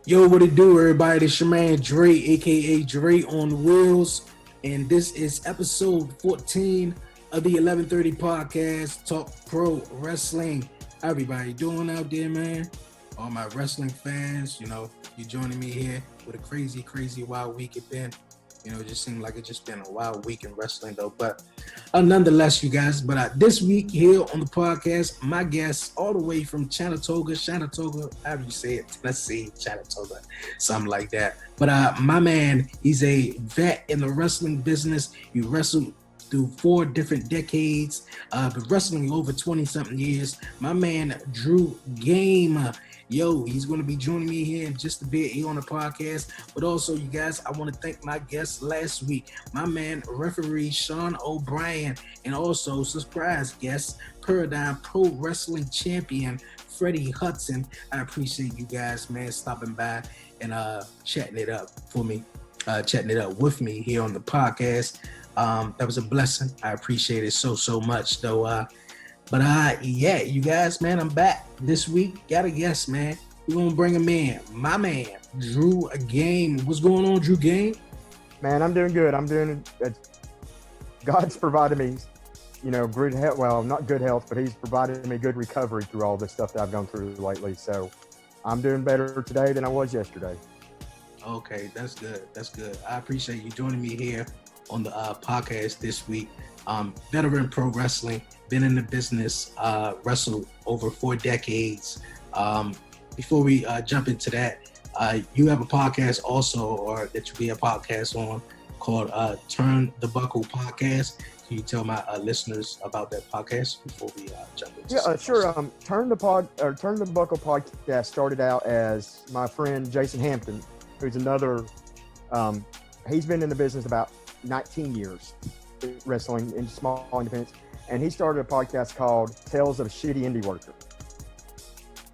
Yo, what it do, everybody? This your man Dre, aka Dre on Wheels, and this is episode 14 of the 11:30 podcast, Talk Pro Wrestling. How everybody doing out there, man? All my wrestling fans, you joining me here with a crazy wild week it been. It just seemed like it just been a wild week in wrestling, though. But nonetheless, you guys. But this week here on the podcast, my guest all the way from Shanatoga, however you say it, Tennessee, Shanatoga, something like that. But my man, he's a vet in the wrestling business. He wrestled through 4 different decades, been wrestling over 20-something years. My man, Drew Game. He's going to be joining me here in just a bit here on the podcast. But also, you guys, I want to thank my guest last week, my man, referee Sean O'Brien, and also surprise guest, Paradigm Pro Wrestling champion, Freddie Hudson. I appreciate you guys, man, stopping by and chatting it up with me here on the podcast. That was a blessing. I appreciate it so much, though. But you guys, man, I'm back this week. Got a guest, man. We're gonna bring him in. My man, Drew Game. What's going on, Drew Game? Man, I'm doing good. God's provided me, good health. Well, not good health, but He's provided me good recovery through all this stuff that I've gone through lately. So I'm doing better today than I was yesterday. Okay, that's good. I appreciate you joining me here on the podcast this week. Veteran pro wrestling, been in the business, wrestled over 4 decades. Before we jump into that, you have a podcast also, or that you be a podcast on, called Turn the Buckle Podcast. Can you tell my listeners about that podcast before we jump into? Yeah, sure. Turn the Buckle Podcast started out as my friend Jason Hampton, who's another. He's been in the business about 19 years. Wrestling in small independents, and he started a podcast called Tales of a Shitty Indie Worker,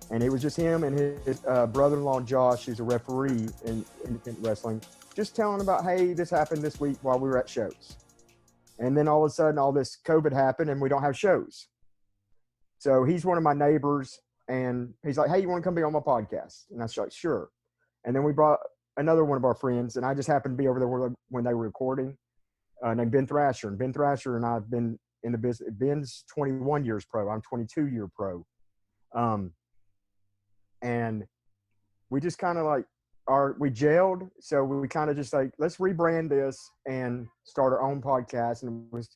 and it was just him and his brother-in-law Josh, who's a referee in independent wrestling, just telling about, hey, this happened this week while we were at shows, and then all of a sudden all this COVID happened and we don't have shows. So he's one of my neighbors, and he's like, hey, you want to come be on my podcast? And I was like, sure. And then we brought another one of our friends, and I just happened to be over there when they were recording, named Ben Thrasher. And Ben Thrasher and I have been in the business. Ben's 21 years pro. I'm 22-year pro. And we just kind of we gelled. So we kind of just let's rebrand this and start our own podcast. And it was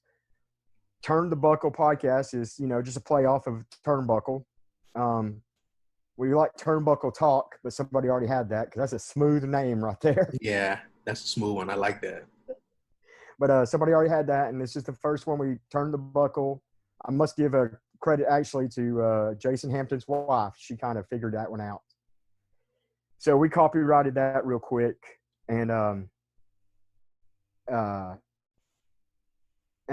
Turn the Buckle Podcast is, just a play off of Turnbuckle. We like Turnbuckle Talk, but somebody already had that because that's a smooth name right there. Yeah, that's a smooth one. I like that. But somebody already had that, and this is the first one we turned the buckle. I must give a credit actually to Jason Hampton's wife. She kind of figured that one out. So we copyrighted that real quick, and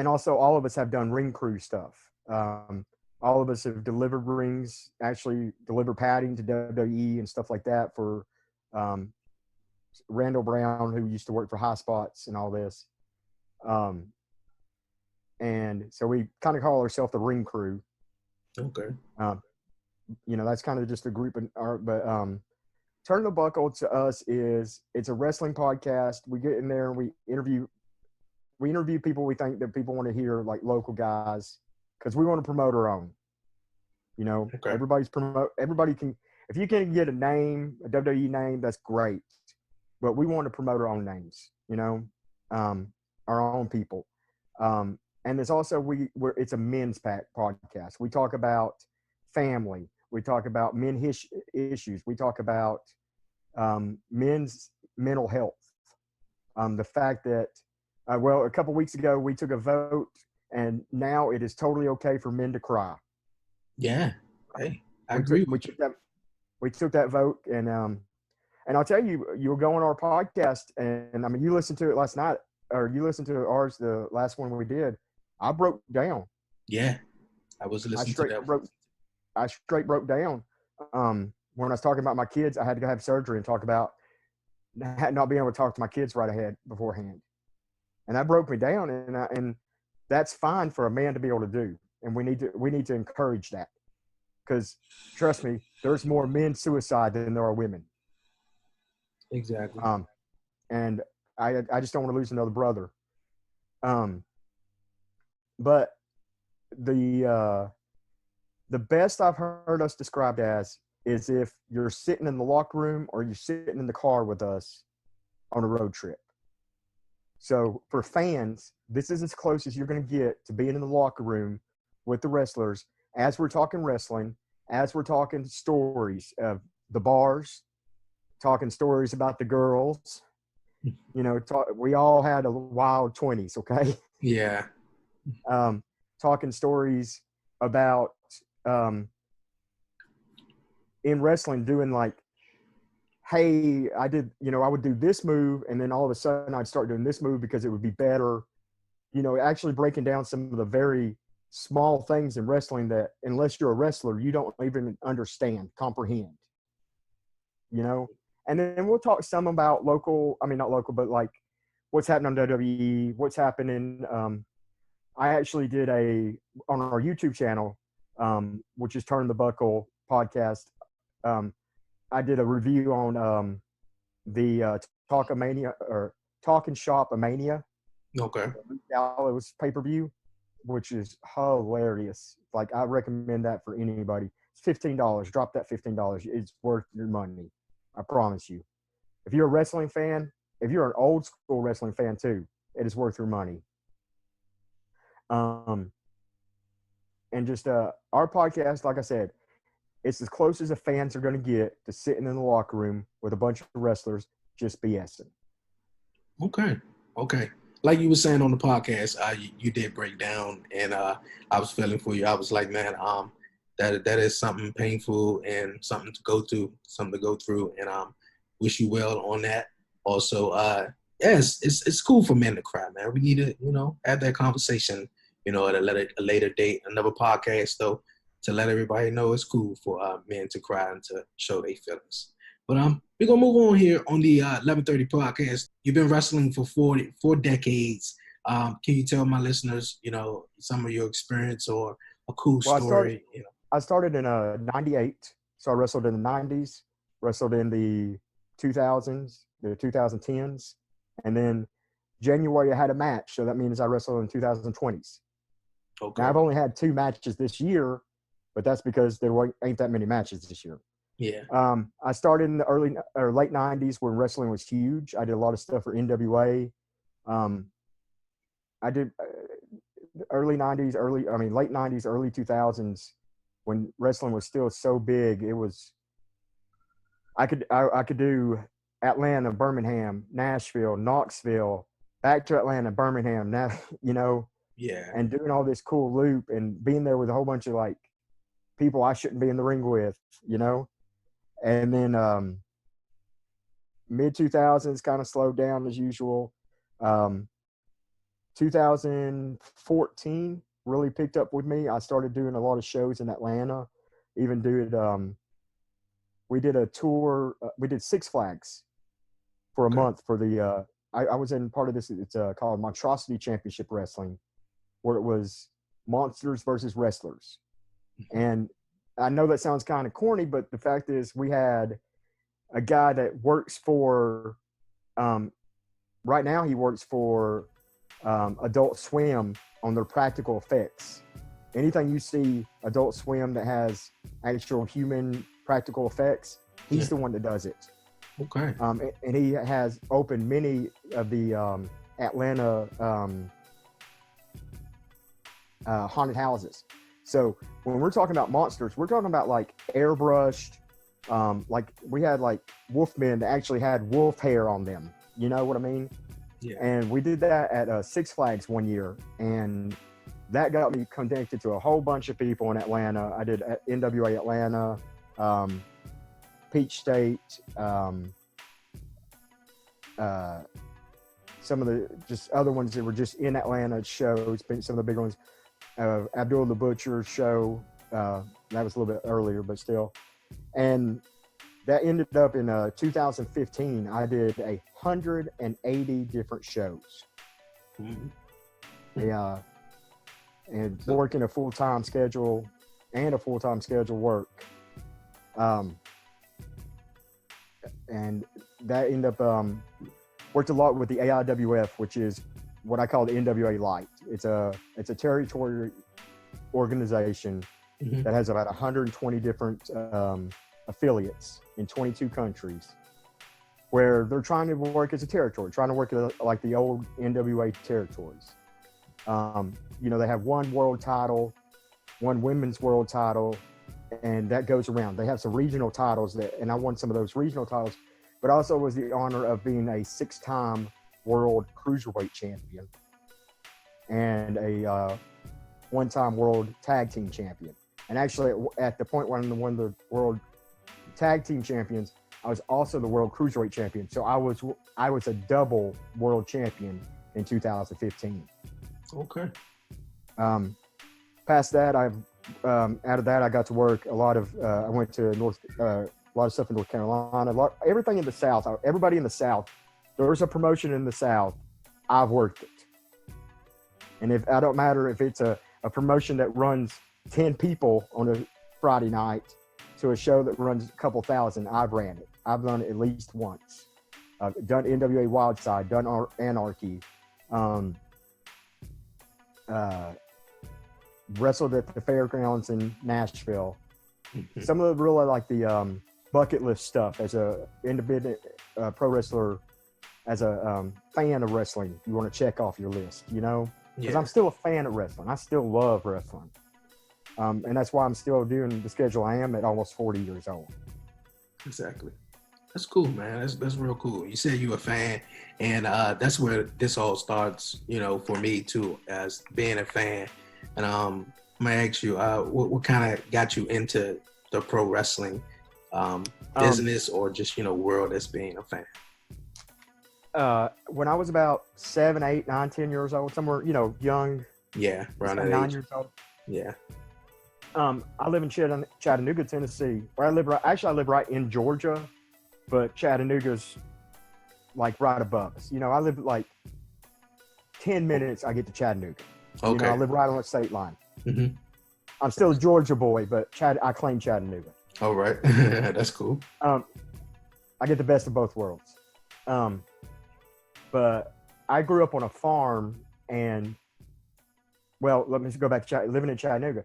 also all of us have done ring crew stuff. All of us have delivered rings, actually delivered padding to WWE and stuff like that for Randall Brown, who used to work for High Spots and all this. And so we kind of call ourselves the ring crew. Okay. That's kind of just a group but Turn the Buckle to us it's a wrestling podcast. We get in there and we interview people we think that people want to hear, like local guys, because we want to promote our own. Okay. Everybody can, if you can get a name, a WWE name, that's great. But we want to promote our own names, our own people. And there's also it's a men's pack podcast. We talk about family. We talk about issues. We talk about men's mental health. The fact that, a couple weeks ago we took a vote, and now it is totally okay for men to cry. Yeah, hey, I agree. We took that vote, and I'll tell you, you'll go on our podcast, and I mean, you listened to it last night. Or you listened to ours, the last one we did. I broke down. Yeah, I was listening to that. I straight broke down. When I was talking about my kids, I had to go have surgery and talk about not being able to talk to my kids right ahead beforehand, and that broke me down. And that's fine for a man to be able to do, and we need to encourage that, because trust me, there's more men suicide than there are women. Exactly. And I just don't want to lose another brother. But the best I've heard us described as is if you're sitting in the locker room or you're sitting in the car with us on a road trip. So for fans, this is as close as you're going to get to being in the locker room with the wrestlers as we're talking wrestling, as we're talking stories of the bars, talking stories about the girls. We all had a wild 20s, okay? Yeah. Talking stories about in wrestling doing like, hey, I would do this move, and then all of a sudden I'd start doing this move because it would be better. Actually breaking down some of the very small things in wrestling that, unless you're a wrestler, you don't even comprehend. And then we'll talk some about not local, but like what's happening on WWE, what's happening. I actually did on our YouTube channel, which is Turn the Buckle podcast. I did a review on the Talkamania or Talking Shop Mania. Okay. Gallows pay-per-view, which is hilarious. Like, I recommend that for anybody. It's $15. Drop that $15. It's worth your money. I promise you. If you're a wrestling fan, if you're an old school wrestling fan too, it is worth your money. And just our podcast, like I said, it's as close as the fans are going to get to sitting in the locker room with a bunch of wrestlers just BSing. Okay. Like you were saying on the podcast, you did break down, and I was feeling for you. I was like, man, that is something painful and something to go through, and wish you well on that. Also, yes, it's cool for men to cry, man. We need to, have that conversation, at a later date, another podcast though, to let everybody know it's cool for men to cry and to show their feelings. But we're gonna move on here on the 11:30 podcast. You've been wrestling for 4 decades. Can you tell my listeners, some of your experience or a cool story? I started in '98, so I wrestled in the '90s, wrestled in the 2000s, the 2010s, and then January I had a match, so that means I wrestled in 2020s. Okay. Now, I've only had 2 matches this year, but that's because there ain't that many matches this year. Yeah. I started in the early or late '90s when wrestling was huge. I did a lot of stuff for NWA. I did late '90s, early 2000s when wrestling was still so big. It was I could do Atlanta, Birmingham, Nashville, Knoxville, back to Atlanta, Birmingham. Now Yeah. And doing all this cool loop and being there with a whole bunch of like people I shouldn't be in the ring with, And then mid 2000s kind of slowed down as usual. 2014 really picked up with me. I started doing a lot of shows in Atlanta. We did a tour. We did Six Flags for a month for the. I was in part of this. It's called Monstrosity Championship Wrestling, where it was monsters versus wrestlers. And I know that sounds kind of corny, but the fact is we had a guy that works for, right now he works for Adult Swim on their practical effects. Anything you see Adult Swim that has actual human practical effects, he's the one that does it. Okay. And he has opened many of the Atlanta haunted houses. So when we're talking about monsters, we're talking about like airbrushed, like we had like wolfmen that actually had wolf hair on them. You know what I mean? Yeah. And we did that at Six Flags one year, and that got me connected to a whole bunch of people in Atlanta. I did NWA Atlanta, Peach State, some of the just other ones that were just in Atlanta shows, some of the big ones. Abdul the Butcher show, that was a little bit earlier, but still. And that ended up in 2015. I did 180 different shows. Yeah, and working a full-time schedule and a full-time schedule work. And that ended up worked a lot with the AIWF, which is what I call the NWA Light. It's a territory organization that has about 120 different affiliates in 22 countries, where they're trying to work as a territory, trying to work like the old NWA territories. They have one world title, one women's world title, and that goes around. They have some regional titles and I won some of those regional titles, but also was the honor of being a 6-time world cruiserweight champion and a 1-time world tag team champion. And actually, at the point when I won the world tag team champions, I was also the world cruiserweight champion. So I was a double world champion in 2015. Okay. Past that, out of that, I got to work a lot of. I went to a lot of stuff in North Carolina. Everything in the South. Everybody in the South. There was a promotion in the South. I've worked it. And I don't matter if it's a promotion that runs 10 people on a Friday night to a show that runs a couple thousand, I've ran it. I've done it at least once. I've done NWA Wildside, done Anarchy, wrestled at the fairgrounds in Nashville. Some of the really like the bucket list stuff as a independent pro wrestler, as a fan of wrestling, you want to check off your list, because I'm still a fan of wrestling. I still love wrestling. And that's why I'm still doing the schedule I am at almost 40 years old. Exactly. That's cool, man. That's real cool. You said you a fan, and that's where this all starts, for me too, as being a fan. And I'm gonna ask you, what kind of got you into the pro wrestling business, or just world as being a fan? When I was about 7, 8, 9, 10 years old, somewhere, young. Yeah, around that 9 age. years old. Yeah. I live in Chattanooga, Tennessee. Where I live right in Georgia, but Chattanooga's like right above us. I live like 10 minutes. I get to Chattanooga. Okay. I live right on the state line. Mm-hmm. I'm still a Georgia boy, but I claim Chattanooga. All right. That's cool. I get the best of both worlds. But I grew up on a farm, and let me go back to living in Chattanooga.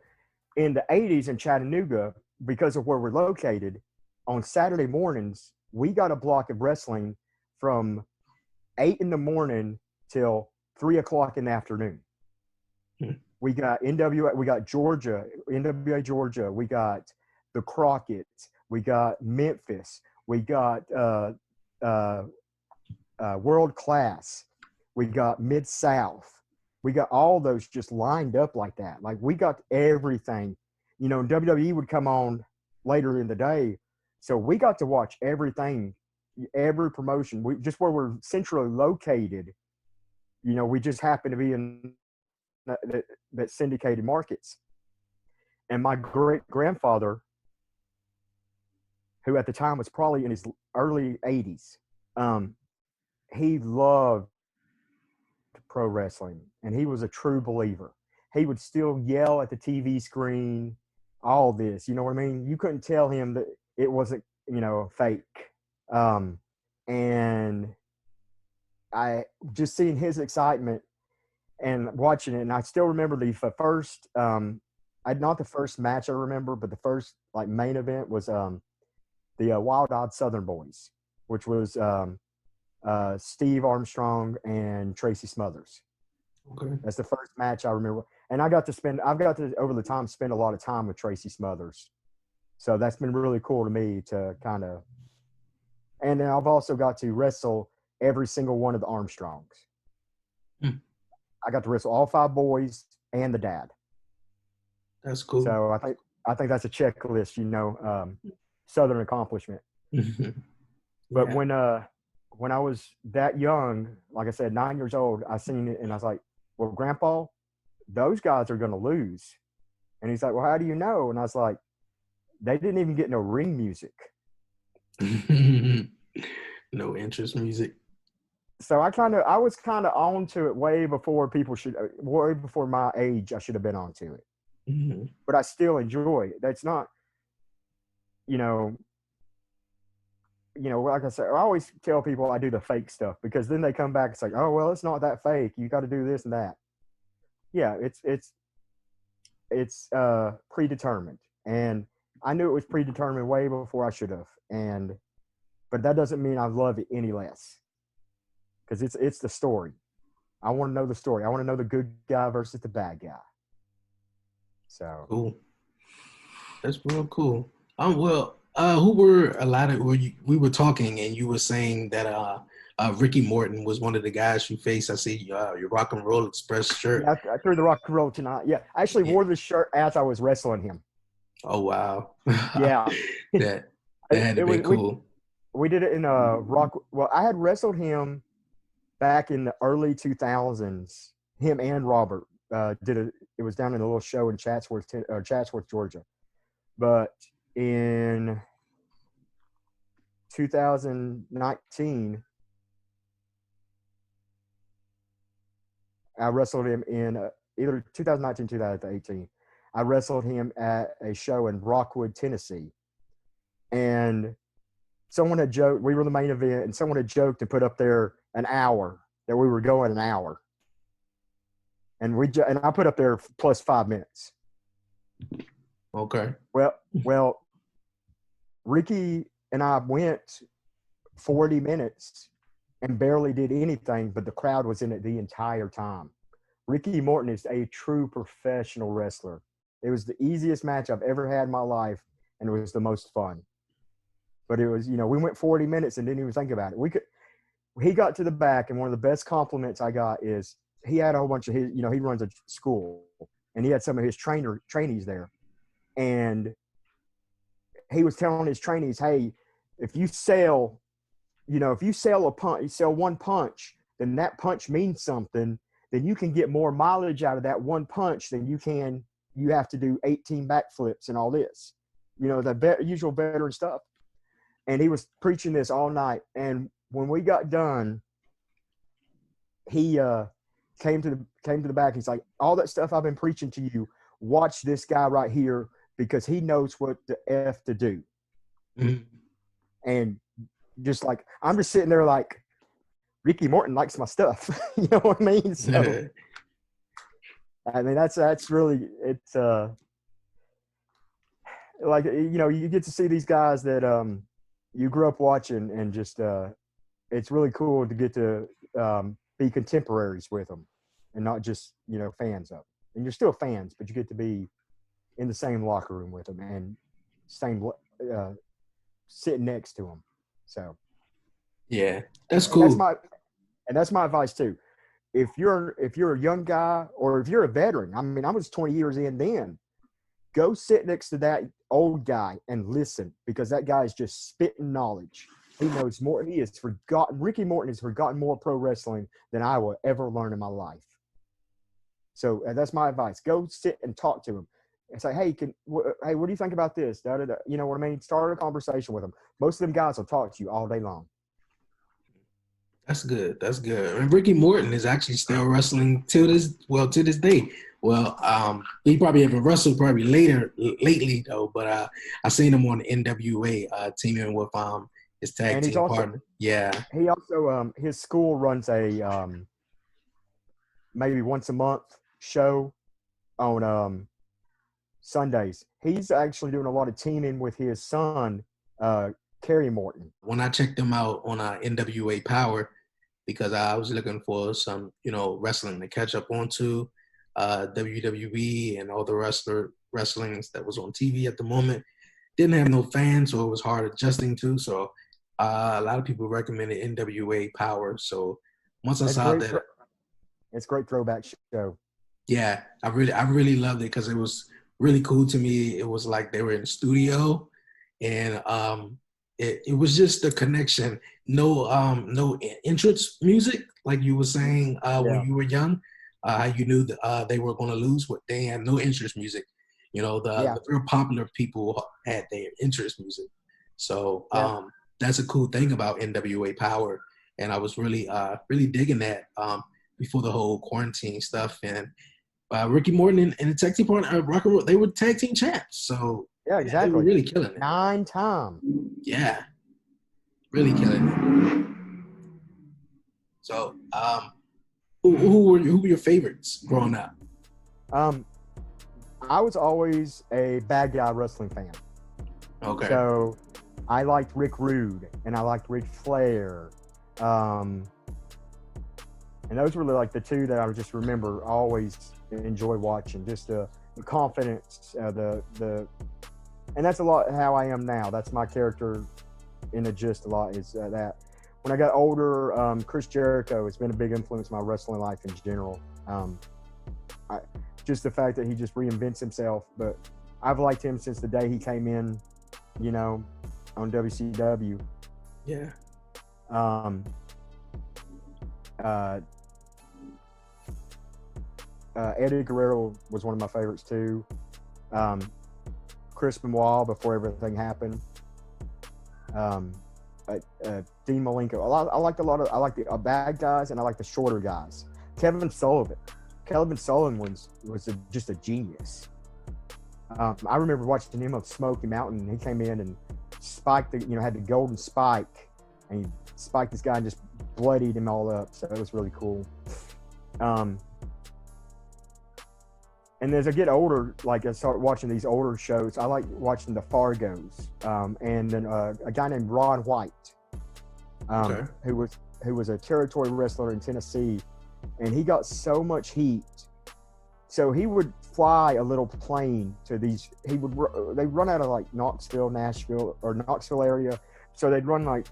In the 80s in Chattanooga, because of where we're located, on Saturday mornings, we got a block of wrestling from 8 in the morning till 3 o'clock in the afternoon. We got NWA, we got Georgia, NWA Georgia, we got the Crockett's, we got Memphis, we got World Class, we got Mid-South. We got all those just lined up like that. Like we got everything, WWE would come on later in the day. So we got to watch everything, every promotion. Just where we're centrally located, we just happen to be in that syndicated markets. And my great-grandfather, who at the time was probably in his early 80s, he loved pro wrestling, and he was a true believer. He would still yell at the TV screen, all this, you know what I mean? You couldn't tell him that it wasn't, fake. And I just seeing his excitement and watching it, and I still remember the first, not the first match I remember, but the first like main event was the Wild Odd Southern Boys, which was Steve Armstrong and Tracy Smothers. Okay. That's the first match I remember. And I've got to over the time spend a lot of time with Tracy Smothers. So that's been really cool to me to kind of, and then I've also got to wrestle every single one of the Armstrongs. I got to wrestle all 5 boys and the dad. That's cool. So I think that's a checklist, Southern accomplishment. But when I was that young, like I said, 9 years old, I seen it and I was like, well, Grandpa, those guys are going to lose. And he's like, well, how do you know? And I was like, they didn't even get no ring music. No interest music. So I was kind of on to it way before my age, I should have been on to it. Mm-hmm. But I still enjoy it. That's not, like I said, I always tell people I do the fake stuff because then they come back. It's like, oh, well, it's not that fake. You got to do this and that. Yeah, it's predetermined, and I knew it was predetermined way before I should have. But that doesn't mean I love it any less because it's the story. I want to know the story. I want to know the good guy versus the bad guy. So Cool. That's real cool. Who were a lot of we were talking and you were saying that Ricky Morton was one of the guys you faced. I see your Rock and Roll Express shirt. yeah, I threw the Rock and Roll tonight. Yeah, I actually wore this shirt as I was wrestling him. Oh wow. Yeah, that had to be cool. We did it in Rock. Well, I had wrestled him back in the early 2000s. Him and Robert did it. It was down in a little show in Chatsworth, Georgia. But in 2019, I wrestled him in either 2019 2018. I wrestled him at a show in Rockwood, Tennessee. And someone had joked, we were the main event, and someone had joked and put up there an hour, that we were going an hour. And I put up there plus 5 minutes. Okay. Well, Ricky and I went 40 minutes and barely did anything, but the crowd was in it the entire time. Ricky Morton is a true professional wrestler. It was the easiest match I've ever had in my life, and it was the most fun. But it was, we went 40 minutes and didn't even think about it. He got to the back, and one of the best compliments I got is he had a whole bunch of his, he runs a school, and he had some of his trainees there. And he was telling his trainees, hey, if you sell a punch, you sell one punch, then that punch means something. Then you can get more mileage out of that one punch than you have to do 18 backflips and all this, the usual veteran stuff. And he was preaching this all night. And when we got done, he came to the back. He's like, all that stuff I've been preaching to you, watch this guy right here because he knows what the F to do. Mm-hmm. And just like, I'm just sitting there like, Ricky Morton likes my stuff. You know what I mean? So, I mean, that's really, it's like, you get to see these guys that you grew up watching, and just it's really cool to get to be contemporaries with them and not just, fans of them. And you're still fans, but you get to be in the same locker room with them and sitting next to them. So, yeah, that's cool. That's my advice too. If you're a young guy or if you're a veteran, I mean, I was 20 years in then, go sit next to that old guy and listen, because that guy is just spitting knowledge. He knows more. Ricky Morton has forgotten more pro wrestling than I will ever learn in my life. So that's my advice. Go sit and talk to him and say, hey, what do you think about this? Da, da, da. You know what I mean? Start a conversation with him. Most of them guys will talk to you all day long. That's good. That's good. And Ricky Morton is actually still wrestling to this day. Well, he probably haven't wrestled lately though. But I seen him on the NWA teaming with his tag team partner. Yeah. He also his school runs a maybe once a month show on Sundays. He's actually doing a lot of teaming with his son, Kerry Morton. When I checked him out on NWA Power, because I was looking for some, wrestling to catch up onto, WWE and all the wrestlings that was on TV at the moment. Didn't have no fans, so it was hard adjusting to. So a lot of people recommended NWA Power. So once I saw that, it's a great throwback show. Yeah, I really loved it because it was really cool to me. It was like they were in the studio, and it was just the connection. No entrance music like you were saying when you were young. You knew that they were going to lose, but they had no entrance music. The real popular people had their entrance music. So that's a cool thing about NWA Power, and I was really digging that before the whole quarantine stuff. And Ricky Morton and the tag team partner Rock and Roll, they were tag team champs. So yeah, exactly. They were really killing it. 9 times. Yeah. Really killing it. So, who were your favorites growing up? Um, I was always a bad guy wrestling fan. Okay. So I liked Rick Rude and I liked Ric Flair. And those were like the two that I just remember always enjoy watching. Just the confidence, and that's a lot how I am now. That's my character in the gist a lot is that. When I got older, Chris Jericho has been a big influence in my wrestling life in general. Just the fact that he just reinvents himself, but I've liked him since the day he came in, on WCW. Yeah. Eddie Guerrero was one of my favorites too. Chris Benoit before everything happened. Dean Malenko. I like the bad guys and I like the shorter guys. Kevin Sullivan was just a genius. I remember watching him on Smoky Mountain. He came in and spiked had the golden spike, and he spiked this guy and just bloodied him all up. So it was really cool. And as I get older, like I start watching these older shows, I like watching the Fargos, and then a guy named Ron White, who was a territory wrestler in Tennessee, and he got so much heat. So he would fly a little plane to these. They run out of like Knoxville area, so they'd run like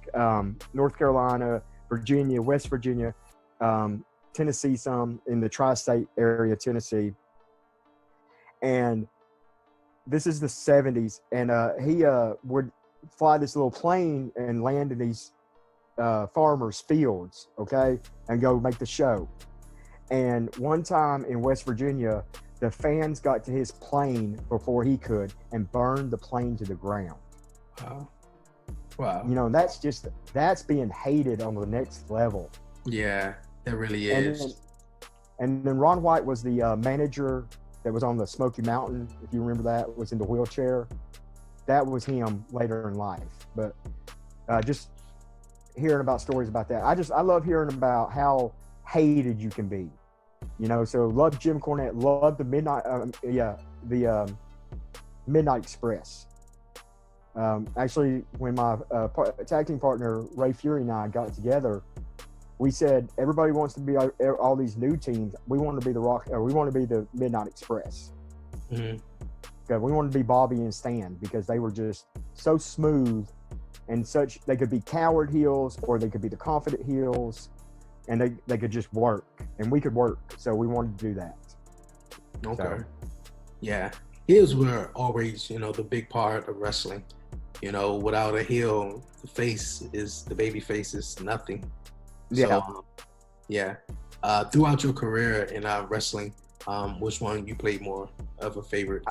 North Carolina, Virginia, West Virginia, Tennessee, some in the tri-state area, Tennessee. And this is the 70s, and he would fly this little plane and land in these farmers' fields, okay, and go make the show. And one time in West Virginia, the fans got to his plane before he could and burned the plane to the ground. Wow. That's being hated on the next level. Yeah, it really is. And then Ron White was the manager that was on the Smoky Mountain, if you remember that, was in the wheelchair. That was him later in life. But just hearing about stories about that. I love hearing about how hated you can be. So love Jim Cornette, love the Midnight Express. Actually, when my tag team partner, Ray Fury, and I got together, we said everybody wants to be all these new teams. We want to be we want to be the Midnight Express. Mm-hmm. Because we wanted to be Bobby and Stan because they were just so smooth and such. They could be coward heels or they could be the confident heels, and they could just work, and we could work. So we wanted to do that. Okay. So, yeah, heels were always the big part of wrestling. Without a heel, the baby face is nothing. Yeah. So, throughout your career in wrestling, which one you played more of a favorite?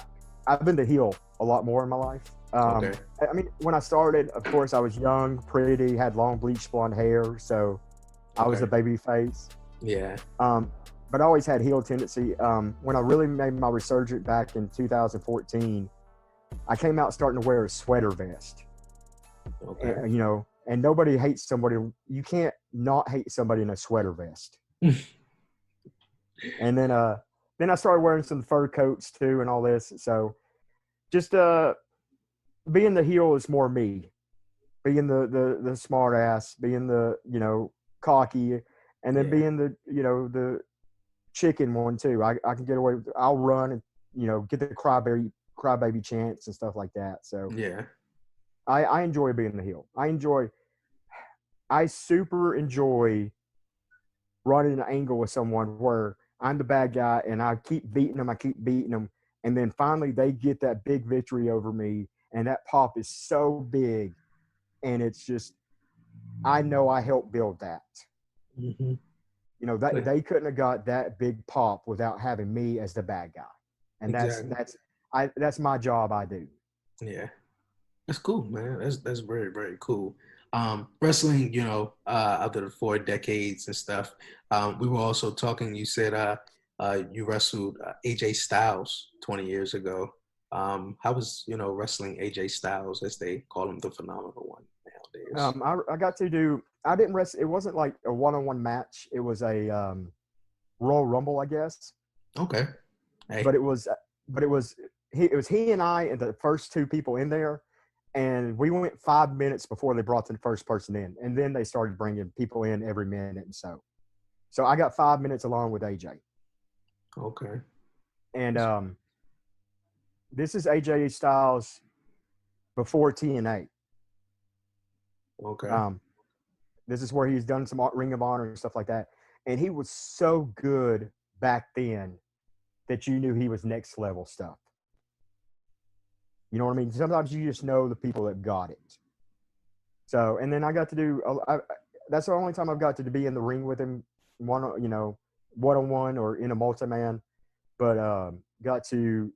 I've been the heel a lot more in my life. Okay. I mean, when I started, of course, I was young, pretty, had long bleached blonde hair, so I was a baby face. Yeah. But I always had heel tendency. When I really made my resurgence back in 2014, I came out starting to wear a sweater vest. Okay. And nobody hates somebody. You can't not hate somebody in a sweater vest. And then I started wearing some fur coats too and all this. So just being the heel is more me. Being the smart ass, being the, cocky, and then being the, the chicken one too. I can get away with, I'll run and, get the crybaby chants and stuff like that. So yeah. I enjoy being the heel. I super enjoy running an angle with someone where I'm the bad guy and I keep beating them. And then finally they get that big victory over me. And that pop is so big. And it's just, I know I helped build that. Mm-hmm. They couldn't have got that big pop without having me as the bad guy. And that's my job I do. Yeah. That's cool, man. That's very, very cool. Wrestling, after the 4 decades and stuff. We were also talking. You said you wrestled AJ Styles 20 years ago. How was wrestling AJ Styles, as they call him, the phenomenal one I got to do. I didn't wrestle. It wasn't like a one-on-one match. It was a Royal Rumble, I guess. Okay. Hey. But it was he and I and the first two people in there, and we went 5 minutes before they brought the first person in, and then they started bringing people in every minute, and so I got 5 minutes along with AJ. Okay. And this is AJ Styles before TNA. Okay. This is where he's done some Ring of Honor and stuff like that, and he was so good back then that you knew he was next level stuff. You know what I mean? Sometimes you just know the people that got it. So, and then I got to do. That's the only time I've got to be in the ring with him, one-on-one or in a multi-man. But got to,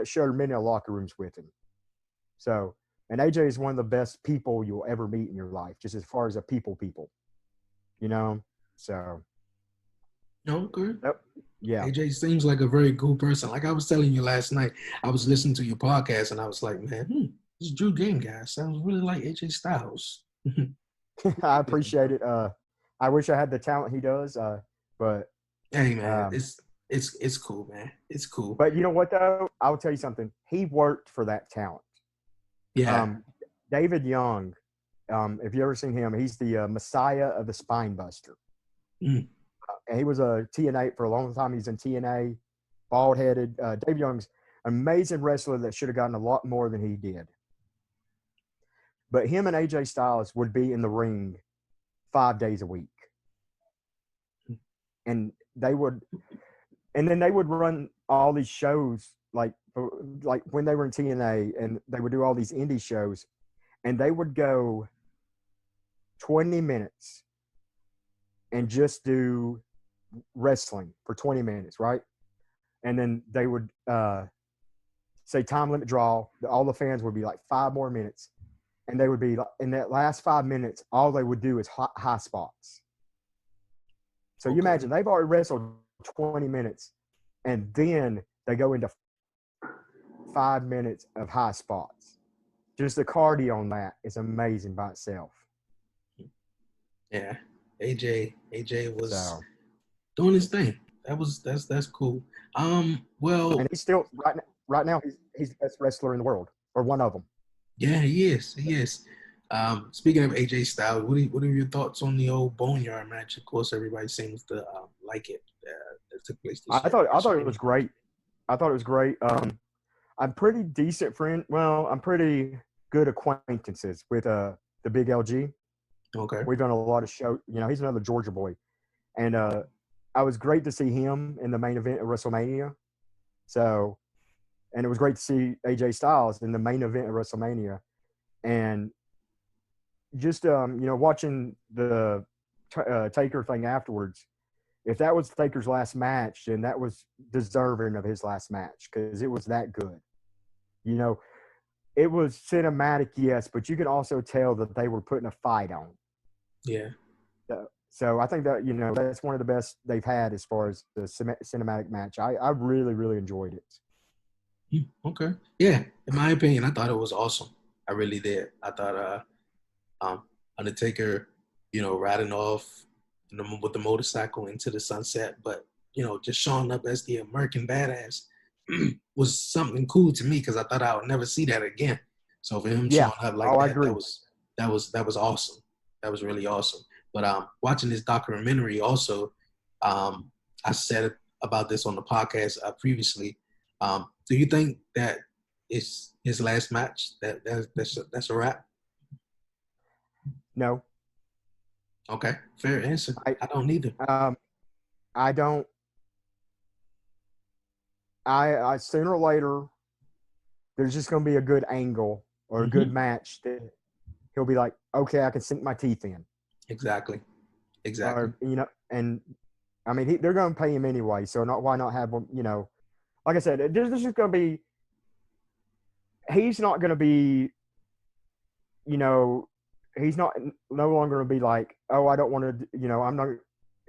shared many locker rooms with him. So, and AJ is one of the best people you'll ever meet in your life, just as far as a people. So. Okay. Yep. Yeah. AJ seems like a very cool person. Like I was telling you last night, I was listening to your podcast and I was like, man, this Drew Game guy sounds really like AJ Styles. I appreciate it. I wish I had the talent he does, but hey man, it's cool, man. It's cool. But you know what though? I will tell you something. He worked for that talent. Yeah. David Young, if you ever seen him, he's the Messiah of the Spine Buster. And he was a TNA for a long time. He's in TNA, bald-headed. David Young's an amazing wrestler that should have gotten a lot more than he did. But him and AJ Styles would be in the ring 5 days a week. And then they would run all these shows like when they were in TNA, and they would do all these indie shows, and they would go 20 minutes and just do wrestling for 20 minutes, right? And then they would say time limit draw. All the fans would be like 5 more minutes. And they would be in that last 5 minutes, all they would do is high spots. So you imagine they've already wrestled 20 minutes, and then they go into 5 minutes of high spots. Just the cardio on that is amazing by itself. Yeah, AJ was doing his thing. That's cool. Well, and he's still right now he's the best wrestler in the world, or one of them. Yeah, he is. Speaking of AJ Styles, what are your thoughts on the old Boneyard match? Of course, everybody seems to like it. That took place this I thought it was great. I'm pretty decent friend. Well, I'm pretty good acquaintances with the Big LG. Okay. We've done a lot of shows. He's another Georgia boy, and I was great to see him in the main event of WrestleMania. So, and it was great to see AJ Styles in the main event of WrestleMania, and just watching the Taker thing afterwards. If that was Taker's last match, then that was deserving of his last match, because it was that good. It was cinematic, yes, but you can also tell that they were putting a fight on. Yeah. So I think that, that's one of the best they've had as far as the cinematic match. I really, really enjoyed it. Okay. Yeah. In my opinion, I thought it was awesome. I really did. I thought Undertaker, riding off with the motorcycle into the sunset, but, just showing up as the American badass was something cool to me, because I thought I would never see that again. So for him showing up like that, I agree. that was awesome. That was really awesome. But watching this documentary also, I said about this on the podcast previously. Do you think that it's his last match? That's a wrap? No. Okay, fair answer. I don't either. I don't. I sooner or later, there's just going to be a good angle or a good match that he'll be like, okay, I can sink my teeth in. Exactly. Or, and I mean, they're going to pay him anyway, so why not have him? Like I said, this is going to be. He's not going to be. He's no longer going to be like, oh, I don't want to. I'm not.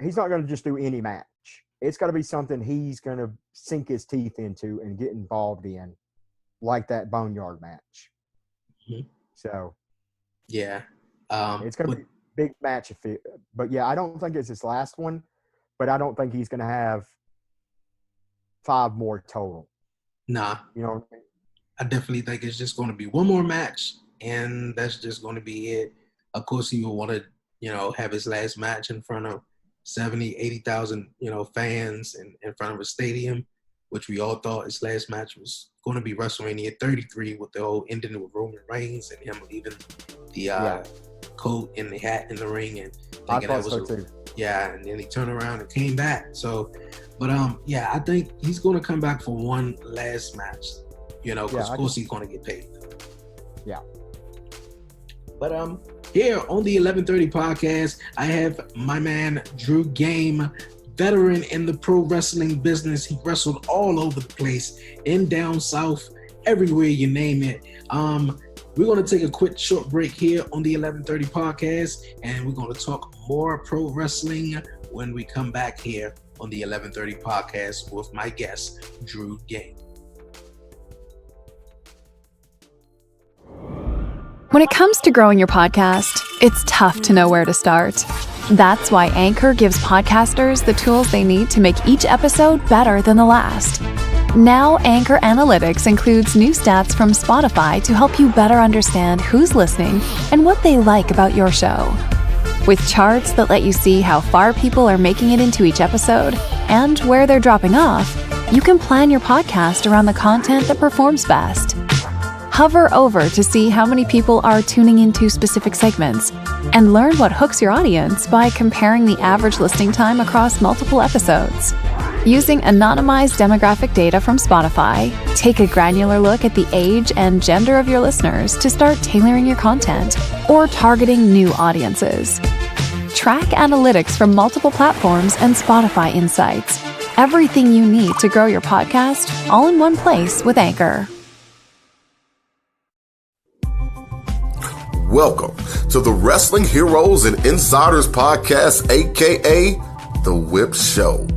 He's not going to just do any match. It's got to be something he's going to sink his teeth into and get involved in, like that Boneyard match. Mm-hmm. So. Yeah, It's going to be a big match. But yeah, I don't think it's his last one, but I don't think he's going to have 5 more total. Nah. You know what I mean? I definitely think it's just going to be one more match, and that's just going to be it. Of course, he will want to, have his last match in front of 70, 80,000, fans in front of a stadium, which we all thought his last match was going to be WrestleMania 33 with the whole ending with Roman Reigns and him leaving the coat and the hat in the ring and thinking that was so too. Yeah, and then he turned around and came back. So, but I think he's going to come back for one last match. Because of course he's going to get paid. Yeah. But here on the 1130 podcast, I have my man Drew Game, veteran in the pro wrestling business. He wrestled all over the place, in down south, everywhere you name it. We're going to take a quick short break here on the 1130 podcast, and we're going to talk more pro wrestling when we come back here on the 1130 podcast with my guest, Drew Game. When it comes to growing your podcast, it's tough to know where to start. That's why Anchor gives podcasters the tools they need to make each episode better than the last. Now, Anchor Analytics includes new stats from Spotify to help you better understand who's listening and what they like about your show. With charts that let you see how far people are making it into each episode and where they're dropping off, you can plan your podcast around the content that performs best. Hover over to see how many people are tuning into specific segments and learn what hooks your audience by comparing the average listening time across multiple episodes. Using anonymized demographic data from Spotify, take a granular look at the age and gender of your listeners to start tailoring your content or targeting new audiences. Track analytics from multiple platforms and Spotify insights. Everything you need to grow your podcast all in one place with Anchor. Welcome to the Wrestling Heroes and Insiders Podcast, aka The Whip Show.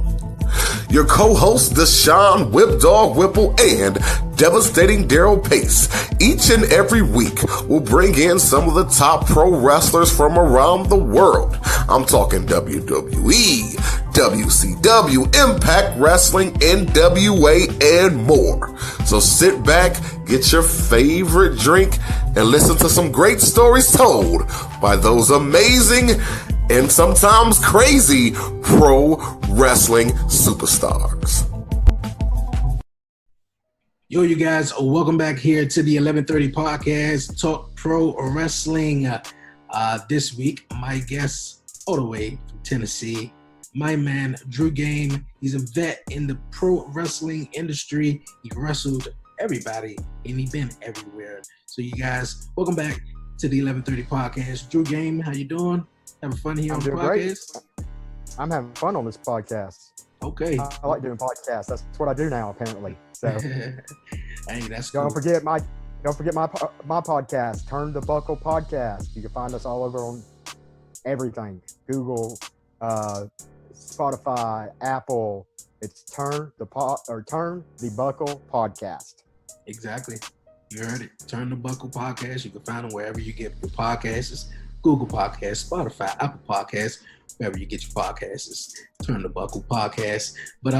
Your co-hosts, Deshaun Whip Dog Whipple and Devastating Daryl Pace, each and every week will bring in some of the top pro wrestlers from around the world. I'm talking WWE, WCW, Impact Wrestling, NWA, and more. So sit back, get your favorite drink, and listen to some great stories told by those amazing and sometimes crazy pro wrestling superstars. Yo, you guys, welcome back here to the 1130 podcast, Talk Pro Wrestling. This week, my guest all the way from Tennessee, my man, Drew Game. He's a vet in the pro wrestling industry. He wrestled everybody, and he's been everywhere. So you guys, welcome back to the 1130 podcast. Drew Game, how you doing? Having fun here on the podcast? Great. I'm having fun on this podcast. Okay. I like doing podcasts. That's what I do now, apparently. So, hey, that's don't cool. forget my podcast, Turn the Buckle Podcast. You can find us all over on everything: Google, Spotify, Apple. It's Turn the Buckle Podcast. Exactly. You heard it. Turn the Buckle Podcast. You can find them wherever you get your podcasts. Google Podcasts, Spotify, Apple Podcasts, wherever you get your podcasts. Turn the Buckle Podcast. But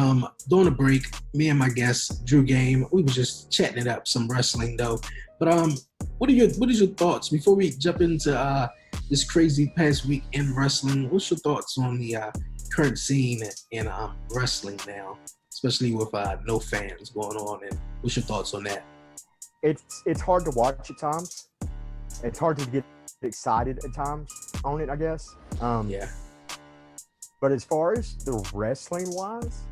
during the break, me and my guest, Drew Game, we were just chatting it up, some wrestling though. But what are your thoughts before we jump into this crazy past week in wrestling? What's your thoughts on the current scene in wrestling now, especially with no fans going on? And what's your thoughts on that? It's hard to watch at times. It's hard to get excited at times on it, I guess. Yeah. But as far as the wrestling wise,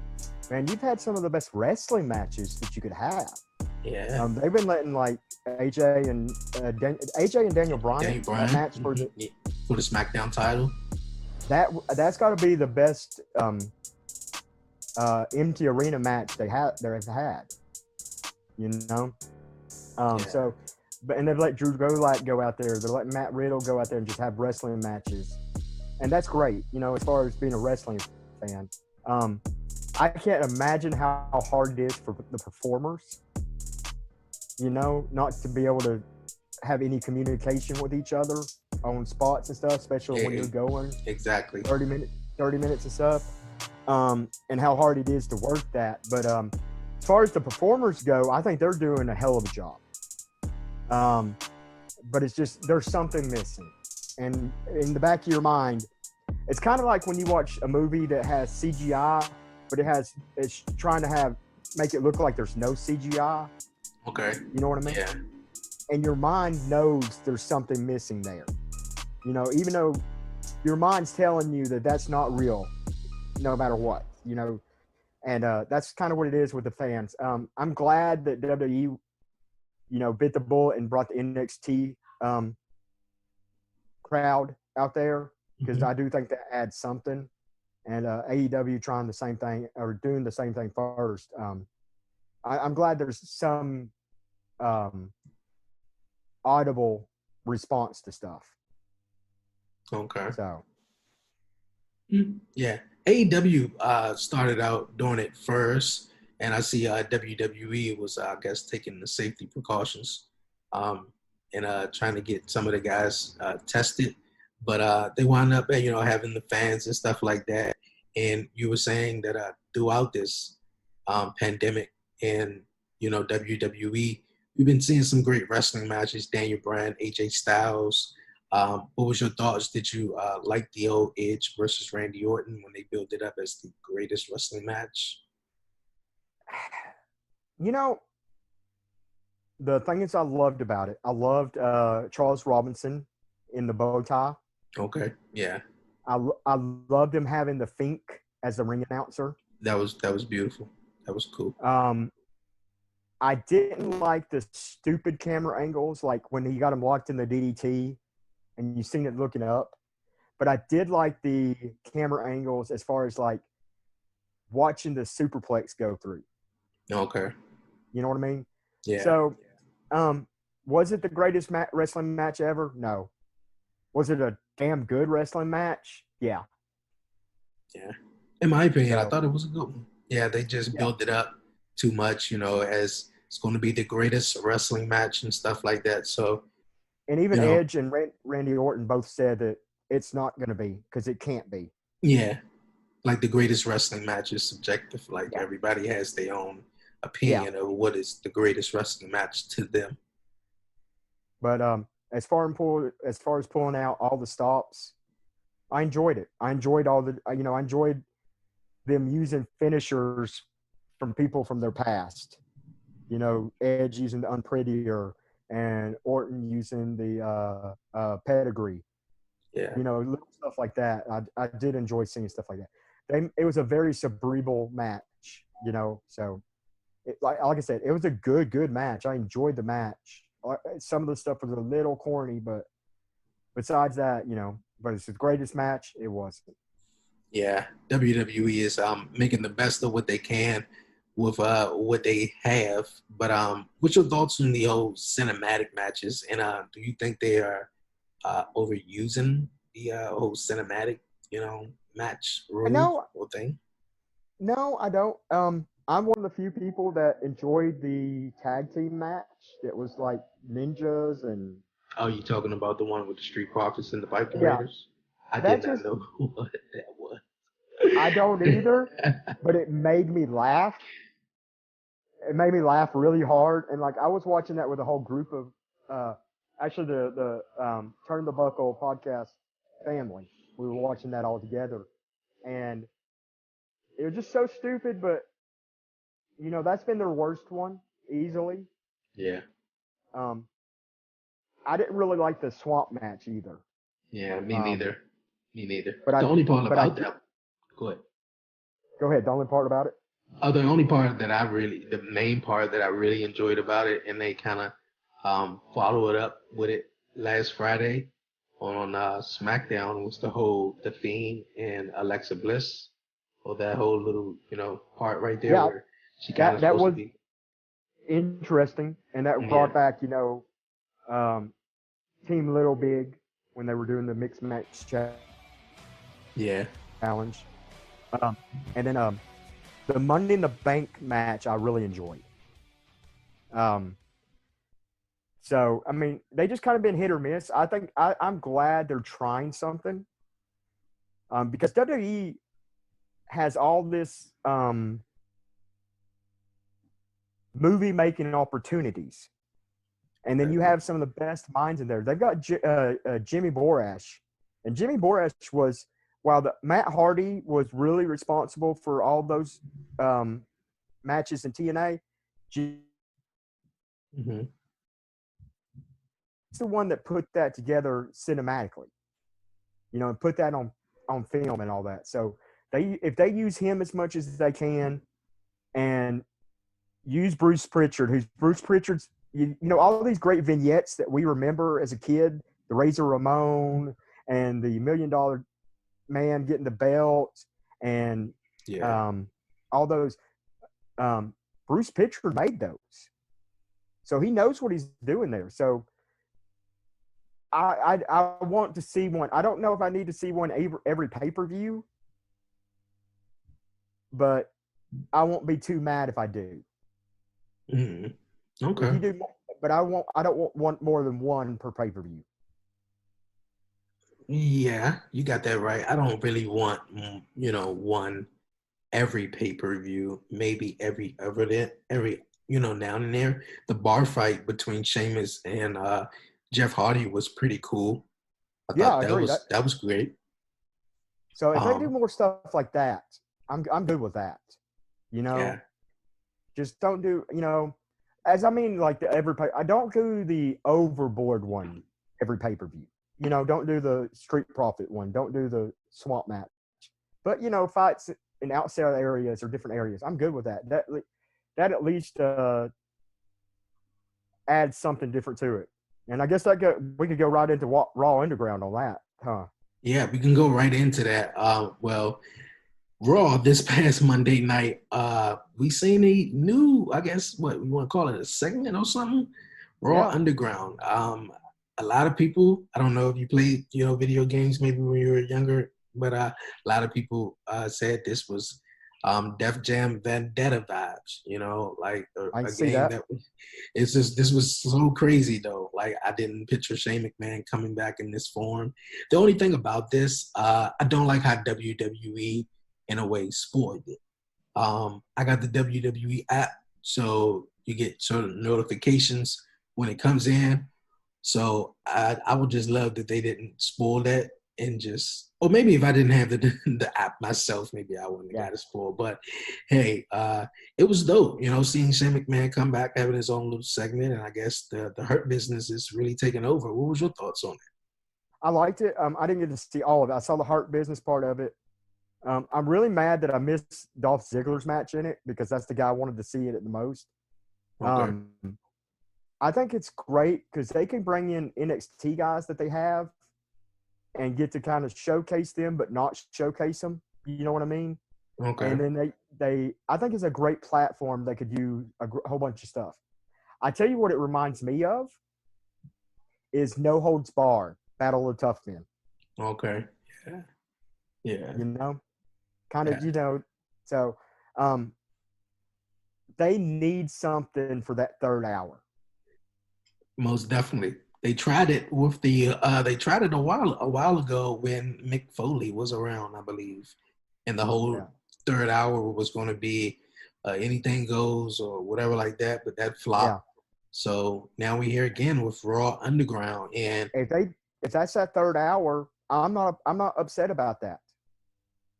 man, you've had some of the best wrestling matches that you could have. Yeah. They've been letting like AJ and Daniel Bryan match for the SmackDown title. That's got to be the best empty arena match they've had. You know. So, and they've let Drew go out there. They're letting Matt Riddle go out there and just have wrestling matches, and that's great. You know, as far as being a wrestling fan, I can't imagine how hard it is for the performers. You know, not to be able to have any communication with each other on spots and stuff, especially when you're going exactly 30 minutes and stuff, and how hard it is to work that. But as far as the performers go, I think they're doing a hell of a job. But it's just there's something missing, and in the back of your mind, it's kind of like when you watch a movie that has CGI, but it's trying to make it look like there's no CGI. Okay. You know what I mean? Yeah. And your mind knows there's something missing there. You know, even though your mind's telling you that that's not real, no matter what, you know, and that's kind of what it is with the fans. I'm glad that WWE, you know, bit the bullet and brought the NXT crowd out there, because I do think that adds something. And AEW trying the same thing or doing the same thing first. I'm glad there's some audible response to stuff. Okay. So. Yeah. AEW started out doing it first, and I see WWE was, I guess, taking the safety precautions and trying to get some of the guys tested. But they wound up, you know, having the fans and stuff like that. And you were saying that throughout this pandemic and, you know, WWE, we've been seeing some great wrestling matches, Daniel Bryan, AJ Styles. What was your thoughts? Did you like the old Edge versus Randy Orton when they built it up as the greatest wrestling match? You know, the thing is I loved about it, I loved Charles Robinson in the bow tie. Okay, yeah. I loved him having the Fink as the ring announcer. That was beautiful. That was cool. I didn't like the stupid camera angles, like when he got him locked in the DDT and you seen it looking up. But I did like the camera angles as far as like watching the superplex go through. Okay. You know what I mean? Yeah. So, was it the greatest wrestling match ever? No. Was it a damn good wrestling match? Yeah. Yeah. In my opinion, I thought it was a good one. Yeah, they just built it up too much, you know, as it's going to be the greatest wrestling match and stuff like that. So, and even Edge and Randy Orton both said that it's not going to be, because it can't be. Yeah. Like the greatest wrestling match is subjective. Like everybody has their own opinion of what is the greatest wrestling match to them. But as far as pulling out all the stops, I enjoyed it. I enjoyed I enjoyed them using finishers from people from their past. You know, Edge using the Unprettier and Orton using the pedigree. Yeah. You know, little stuff like that. I did enjoy seeing stuff like that. It was a very cerebral match, you know. So, like I said, it was a good match. I enjoyed the match. Some of the stuff was a little corny, but besides that, you know, but it's the greatest match. It wasn't. Yeah, WWE is making the best of what they can with what they have. But what's your thoughts on the old cinematic matches? And do you think they are overusing the whole cinematic, you know, match rule or thing? No, I don't. I'm one of the few people that enjoyed the tag team match. It was like ninjas and. Oh, you talking about the one with the Street Profits and the Viking Raiders? I did not know what that was. I don't either, but it made me laugh. It made me laugh really hard, and like I was watching that with a whole group of, actually the Turn the Buckle podcast family. We were watching that all together, and it was just so stupid. But you know, that's been their worst one easily. Yeah. I didn't really like the swamp match either. Yeah, me neither. Me neither. But the only part about that. Go ahead. Go ahead. The only part about it. The only part that the main part that I really enjoyed about it, and they kind of follow it up with it last Friday on SmackDown, was the Fiend and Alexa Bliss, or that whole little, you know, part right there where she kind of supposed to be interesting, and that brought back, you know, Team Little Big when they were doing the mixed match challenge. And then the Money in the Bank match I really enjoyed. So, I mean, they just kind of been hit or miss. I think I'm glad they're trying something because WWE has all this movie making opportunities. And then you have some of the best minds in there. They've got Jimmy Borash. And Jimmy Borash was, while Matt Hardy was really responsible for all those matches in TNA, Mm-hmm. he's the one that put that together cinematically, and put that on film and all that. So if they use him as much as they can and use Bruce Pritchard's, all these great vignettes that we remember as a kid, the Razor Ramon and the $1 Million Man getting the belt and all those. Bruce Pritchard made those. So he knows what he's doing there. So I want to see one. I don't know if I need to see one every pay-per-view, but I won't be too mad if I do. Mm-hmm. Okay. If you do, but I don't want more than one per pay-per-view. Yeah, you got that right. I don't really want, one every pay-per-view, maybe every now and there. The bar fight between Sheamus and Jeff Hardy was pretty cool. I thought I agree. that was great. So if they do more stuff like that, I'm good with that. Yeah. Just don't do, like I don't do the Overboard one every pay-per-view. Don't do the Street Profit one. Don't do the swamp match. But, fights in outside areas or different areas, I'm good with that. That at least adds something different to it. And I guess we could go right into Raw Underground on that, huh? Yeah, we can go right into that. Well, Raw this past Monday night, we seen a new, I guess, what we want to call it, a segment or something. Raw Underground. A lot of people, I don't know if you played, video games maybe when you were younger, but a lot of people said this was Def Jam Vendetta vibes, like a see game that. this was so crazy though. Like I didn't picture Shane McMahon coming back in this form. The only thing about this, I don't like how WWE in a way spoiled it. I got the WWE app, so you get certain notifications when it comes in. So I would just love that they didn't spoil that and just, or maybe if I didn't have the app myself, maybe I wouldn't have got it spoiled. But hey, it was dope, seeing Shane McMahon come back, having his own little segment, and I guess the Hurt Business is really taking over. What was your thoughts on it? I liked it. I didn't get to see all of it. I saw the Hurt Business part of it. I'm really mad that I missed Dolph Ziggler's match in it because that's the guy I wanted to see it the most. Okay. I think it's great because they can bring in NXT guys that they have and get to kind of showcase them, but not showcase them. You know what I mean? Okay. And then I think it's a great platform. They could do a whole bunch of stuff. I tell you what it reminds me of is No Holds Barred, Battle of the Tough Men. Okay. Yeah. Yeah. Kind of, so they need something for that third hour. Most definitely. They tried it with a while ago when Mick Foley was around, I believe. And the whole third hour was going to be anything goes or whatever like that, but that flopped. Yeah. So now we're here again with Raw Underground. And if that's that third hour, I'm not upset about that.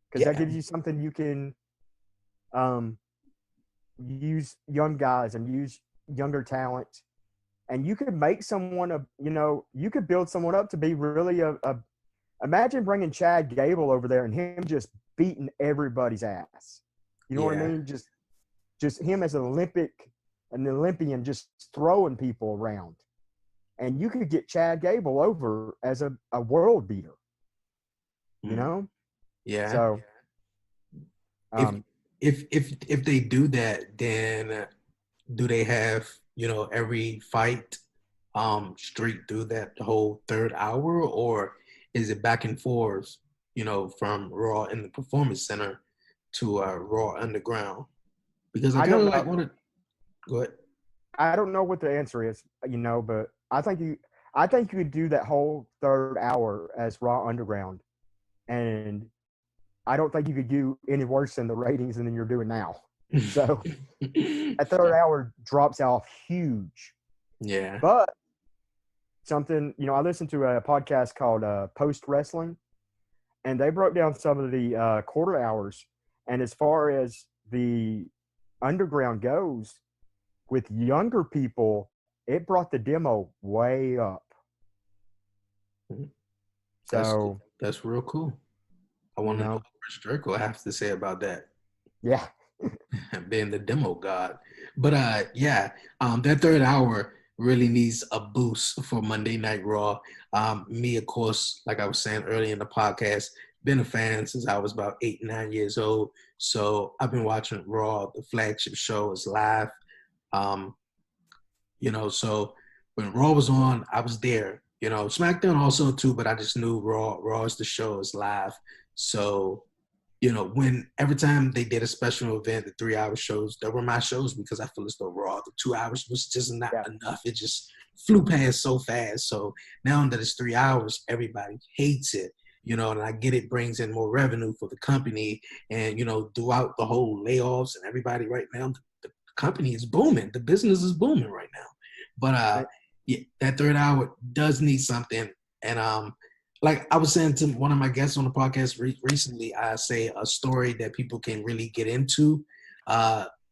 Because that gives you something you can use young guys and use younger talent. And you could make someone you could build someone up to be really imagine bringing Chad Gable over there and him just beating everybody's ass. You know what I mean? Just him as an Olympian just throwing people around. And you could get Chad Gable over as a world beater. Yeah. So if they do that, then do they have every fight straight through that whole third hour, or is it back and forth, from Raw in the Performance Center to Raw Underground? Because I kind of want to go ahead. I don't know what the answer is, but I think you could do that whole third hour as Raw Underground, and I don't think you could do any worse than the ratings than you're doing now. So that third hour drops off huge. Yeah. But something, I listened to a podcast called Post Wrestling, and they broke down some of the quarter hours. And as far as the underground goes, with younger people, it brought the demo way up. So that's real cool. I want to know what Chris Jericho has to say about that. Yeah. Being the demo god. But that third hour really needs a boost for Monday Night Raw. Me, of course, like I was saying earlier in the podcast, been a fan since I was about 8, 9 years old. So I've been watching Raw. The flagship show is live. So when Raw was on, I was there. SmackDown also too, but I just knew Raw is the show, is live. So, when every time they did a special event, the 3-hour shows, that were my shows because I feel as though Raw, the 2 hours was just not enough. It just flew past so fast. So now that it's 3 hours, everybody hates it. And I get it brings in more revenue for the company. And, throughout the whole layoffs and everybody right now, the company is booming. The business is booming right now. But that third hour does need something. And like I was saying to one of my guests on the podcast recently, I say a story that people can really get into,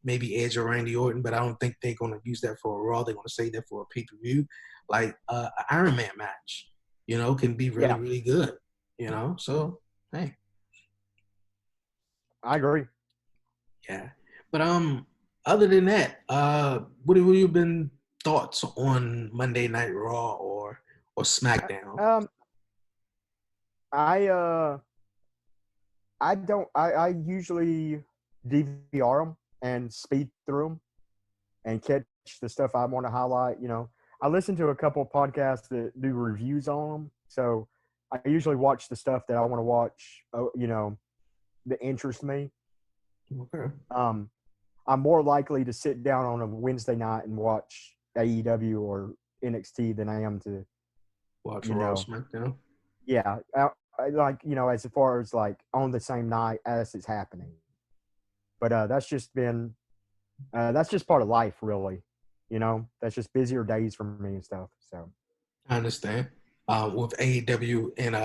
maybe Edge or Randy Orton, but I don't think they're going to use that for a Raw. They're going to say that for a pay-per-view. Like an Iron Man match, can be really, really good, So, hey. I agree. Yeah. But other than that, what have you been thoughts on Monday Night Raw or SmackDown? I usually DVR them and speed through them and catch the stuff I want to highlight. I listen to a couple of podcasts that do reviews on them, so I usually watch the stuff that I want to watch. That interests me. Okay. I'm more likely to sit down on a Wednesday night and watch AEW or NXT than I am to watch Raw, SmackDown. Yeah, as far as like on the same night as it's happening. But that's just part of life, really. That's just busier days for me and stuff. So I understand. With AEW and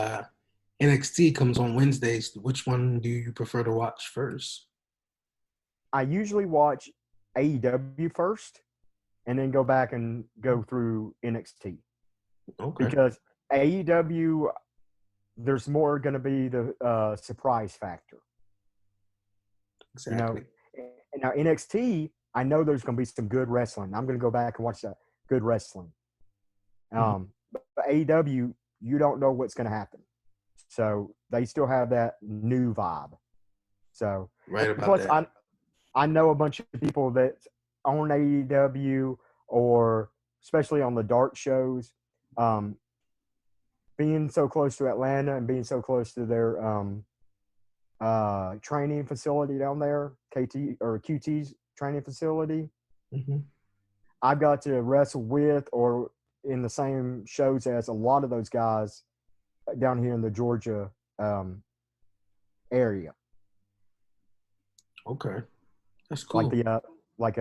NXT comes on Wednesdays, which one do you prefer to watch first? I usually watch AEW first and then go back and go through NXT. Okay. Because AEW, there's more going to be the surprise factor. Exactly. Now NXT, I know there's going to be some good wrestling. I'm going to go back and watch that good wrestling. But AEW, you don't know what's going to happen. So they still have that new vibe. So right about plus, that. I know a bunch of people that own AEW or especially on the dark shows, being so close to Atlanta and being so close to their training facility down there, QT's training facility. Mm-hmm. I've got to wrestle with or in the same shows as a lot of those guys down here in the Georgia area. Okay, that's cool. Like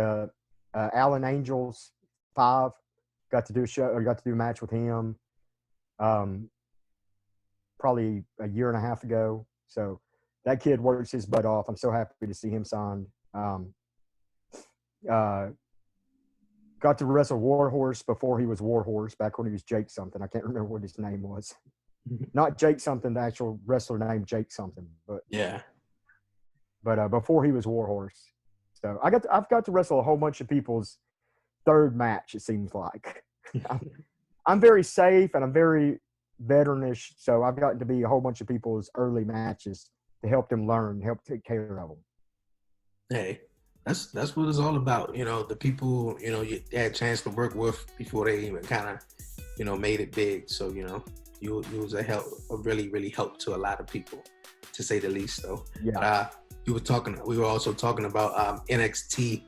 Alan Angels 5 got to do a match with him. Probably a year and a half ago. So that kid works his butt off. I'm so happy to see him signed. Got to wrestle Warhorse before he was Warhorse, back when he was Jake something. I can't remember what his name was. Not Jake something, the actual wrestler name Jake something, but yeah. But before he was Warhorse. So I've got to wrestle a whole bunch of people's third match, it seems like. I'm very safe and I'm very veteranish, so I've gotten to be a whole bunch of people's early matches to help them learn, help take care of them. Hey, that's what it's all about. The people, you had a chance to work with before they even kind of, made it big. So, you was a really, really help to a lot of people, to say the least, though. Yeah. We were also talking about NXT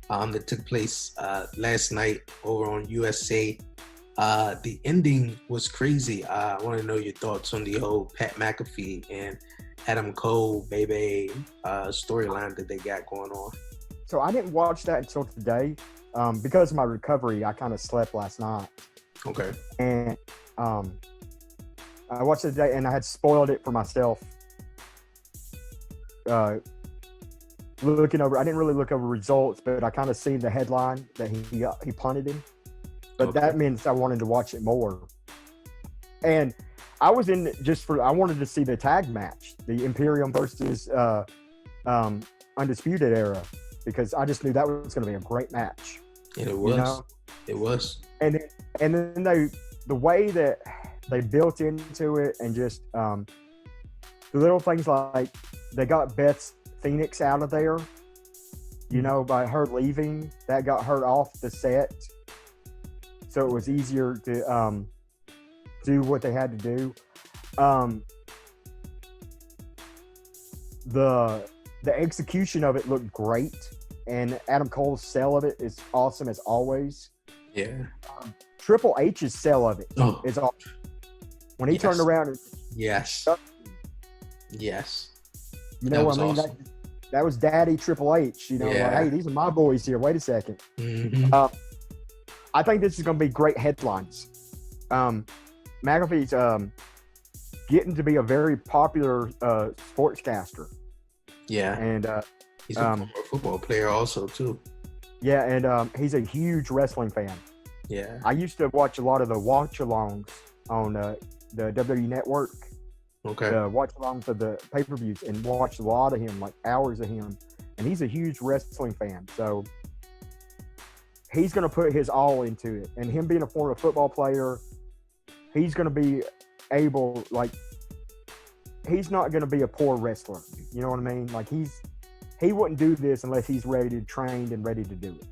that took place last night over on USA. The ending was crazy. I want to know your thoughts on the whole Pat McAfee and Adam Cole baby storyline that they got going on. So I didn't watch that until today. Because of my recovery, I kind of slept last night. Okay. And I watched it today, and I had spoiled it for myself. Looking over, I didn't really look over results, but I kind of seen the headline that he punted him. But Okay. that means I wanted to watch it more. And I was in I wanted to see the tag match, the Imperium versus Undisputed Era, because I just knew that was going to be a great match. And it was. You know? It was. And then the way that they built into it, and just the little things like they got Beth Phoenix out of there, by her leaving, that got her off the set, so it was easier to do what they had to do. The execution of it looked great, and Adam Cole's sell of it is awesome as always. Yeah. Triple H's sell of it is awesome. When he turned around and Yes. Yes. you know what I mean? Awesome. That was Daddy Triple H. Yeah. Like, hey, these are my boys here. Wait a second. Mm-hmm. I think this is going to be great headlines. McAfee's getting to be a very popular sportscaster. Yeah. And He's a former football player also too. yeah, and he's a huge wrestling fan. Yeah. I used to watch a lot of the watch-alongs on the WWE Network. Okay. The watch-alongs of the pay-per-views, and watched a lot of him, like hours of him. And he's a huge wrestling fan, so he's going to put his all into it. And him being a former football player, he's going to be able, he's not going to be a poor wrestler. You know what I mean? Like, he wouldn't do this unless he's trained and ready to do it.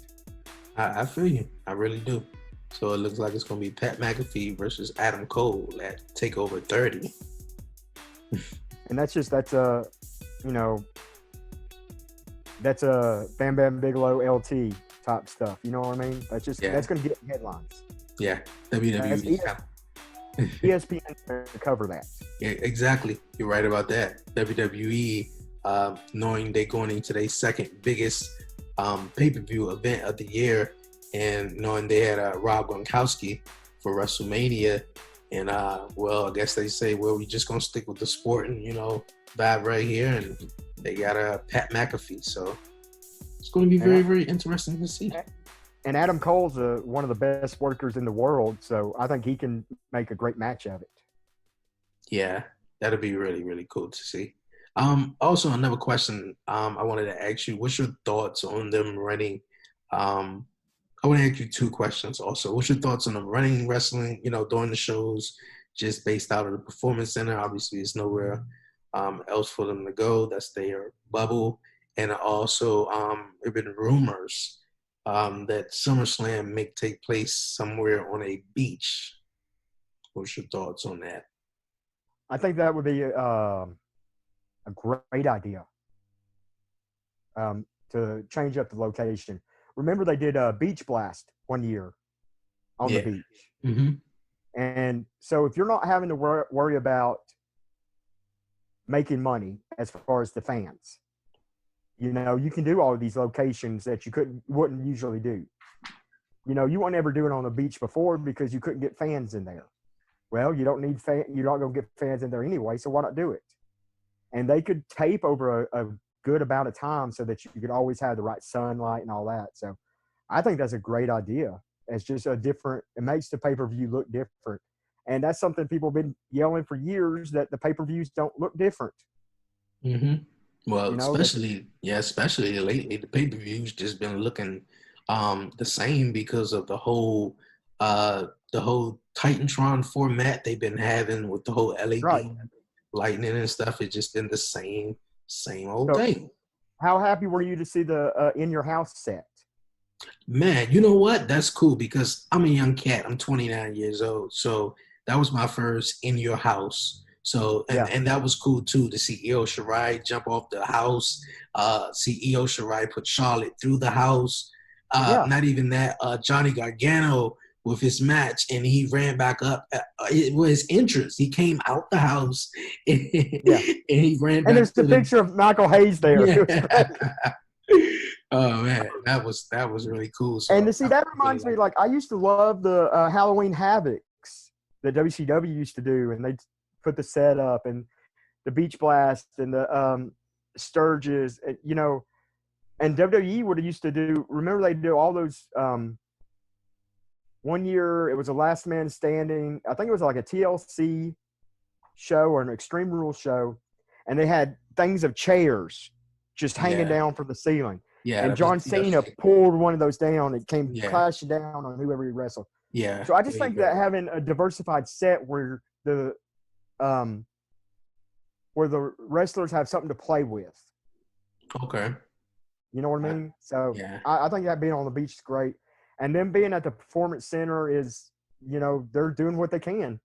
I feel you. I really do. So it looks like it's going to be Pat McAfee versus Adam Cole at TakeOver 30. And that's a Bam Bam Bigelow LT type stuff. You know what I mean? That's going to get headlines. Yeah. WWE. ESPN to cover that. Yeah, exactly. You're right about that. WWE, knowing they're going into their second biggest pay-per-view event of the year, and knowing they had Rob Gronkowski for WrestleMania, and I guess they say, we're just gonna stick with the sport and vibe right here, and they got Pat McAfee, so it's going to be very, very interesting to see. And Adam Cole's one of the best workers in the world, so I think he can make a great match of it. Yeah, that'll be really, really cool to see. Also, another question I wanted to ask you, what's your thoughts on them running? I want to ask you two questions also. What's your thoughts on them running wrestling, during the shows, just based out of the Performance Center? Obviously, there's nowhere else for them to go. That's their bubble. And also, there have been rumors that SummerSlam may take place somewhere on a beach. What's your thoughts on that? I think that would be a great idea to change up the location. Remember, they did a Beach Blast one year on the beach. Mm-hmm. And so if you're not having to worry about making money as far as the fans, you can do all of these locations that you wouldn't usually do. You wouldn't ever do it on the beach before because you couldn't get fans in there. Well, you don't need you're not going to get fans in there anyway, so why not do it? And they could tape over a good amount of time so that you could always have the right sunlight and all that. So I think that's a great idea. It's just it makes the pay-per-view look different. And that's something people have been yelling for years, that the pay-per-views don't look different. Mm-hmm. Well, especially lately, the pay-per-views just been looking the same because of the whole Titantron format they've been having with the whole LED lightning and stuff. It's just been the same old thing. How happy were you to see the In Your House set? Man, you know what? That's cool because I'm a young cat. I'm 29 years old. So that was my first In Your House. So, and that was cool too, to see Io Shirai jump off the house, see Io Shirai put Charlotte through the house. Not even that, Johnny Gargano with his match, and he ran back up. It was his entrance. He came out the house, and, Yeah. and he ran And back there's to the picture of Michael Hayes there. Yeah. It was great. Oh man, that was really cool. So And to see, that reminds me, like, I used to love the Halloween Havocs that WCW used to do, and they put the set up and the Beach Blast and the Sturges, you know, and WWE would have used to do. Remember, they do all those. One year, it was a Last Man Standing. I think it was like a TLC show or an Extreme Rules show, and they had things of chairs just hanging down from the ceiling. Yeah, and John Cena pulled one of those down. It came crashing down on whoever he wrestled. Yeah. So I just think that having a diversified set where the wrestlers have something to play with. Okay. You know what I mean? So I think that being on the beach is great. And then being at the Performance Center is, you know, they're doing what they can.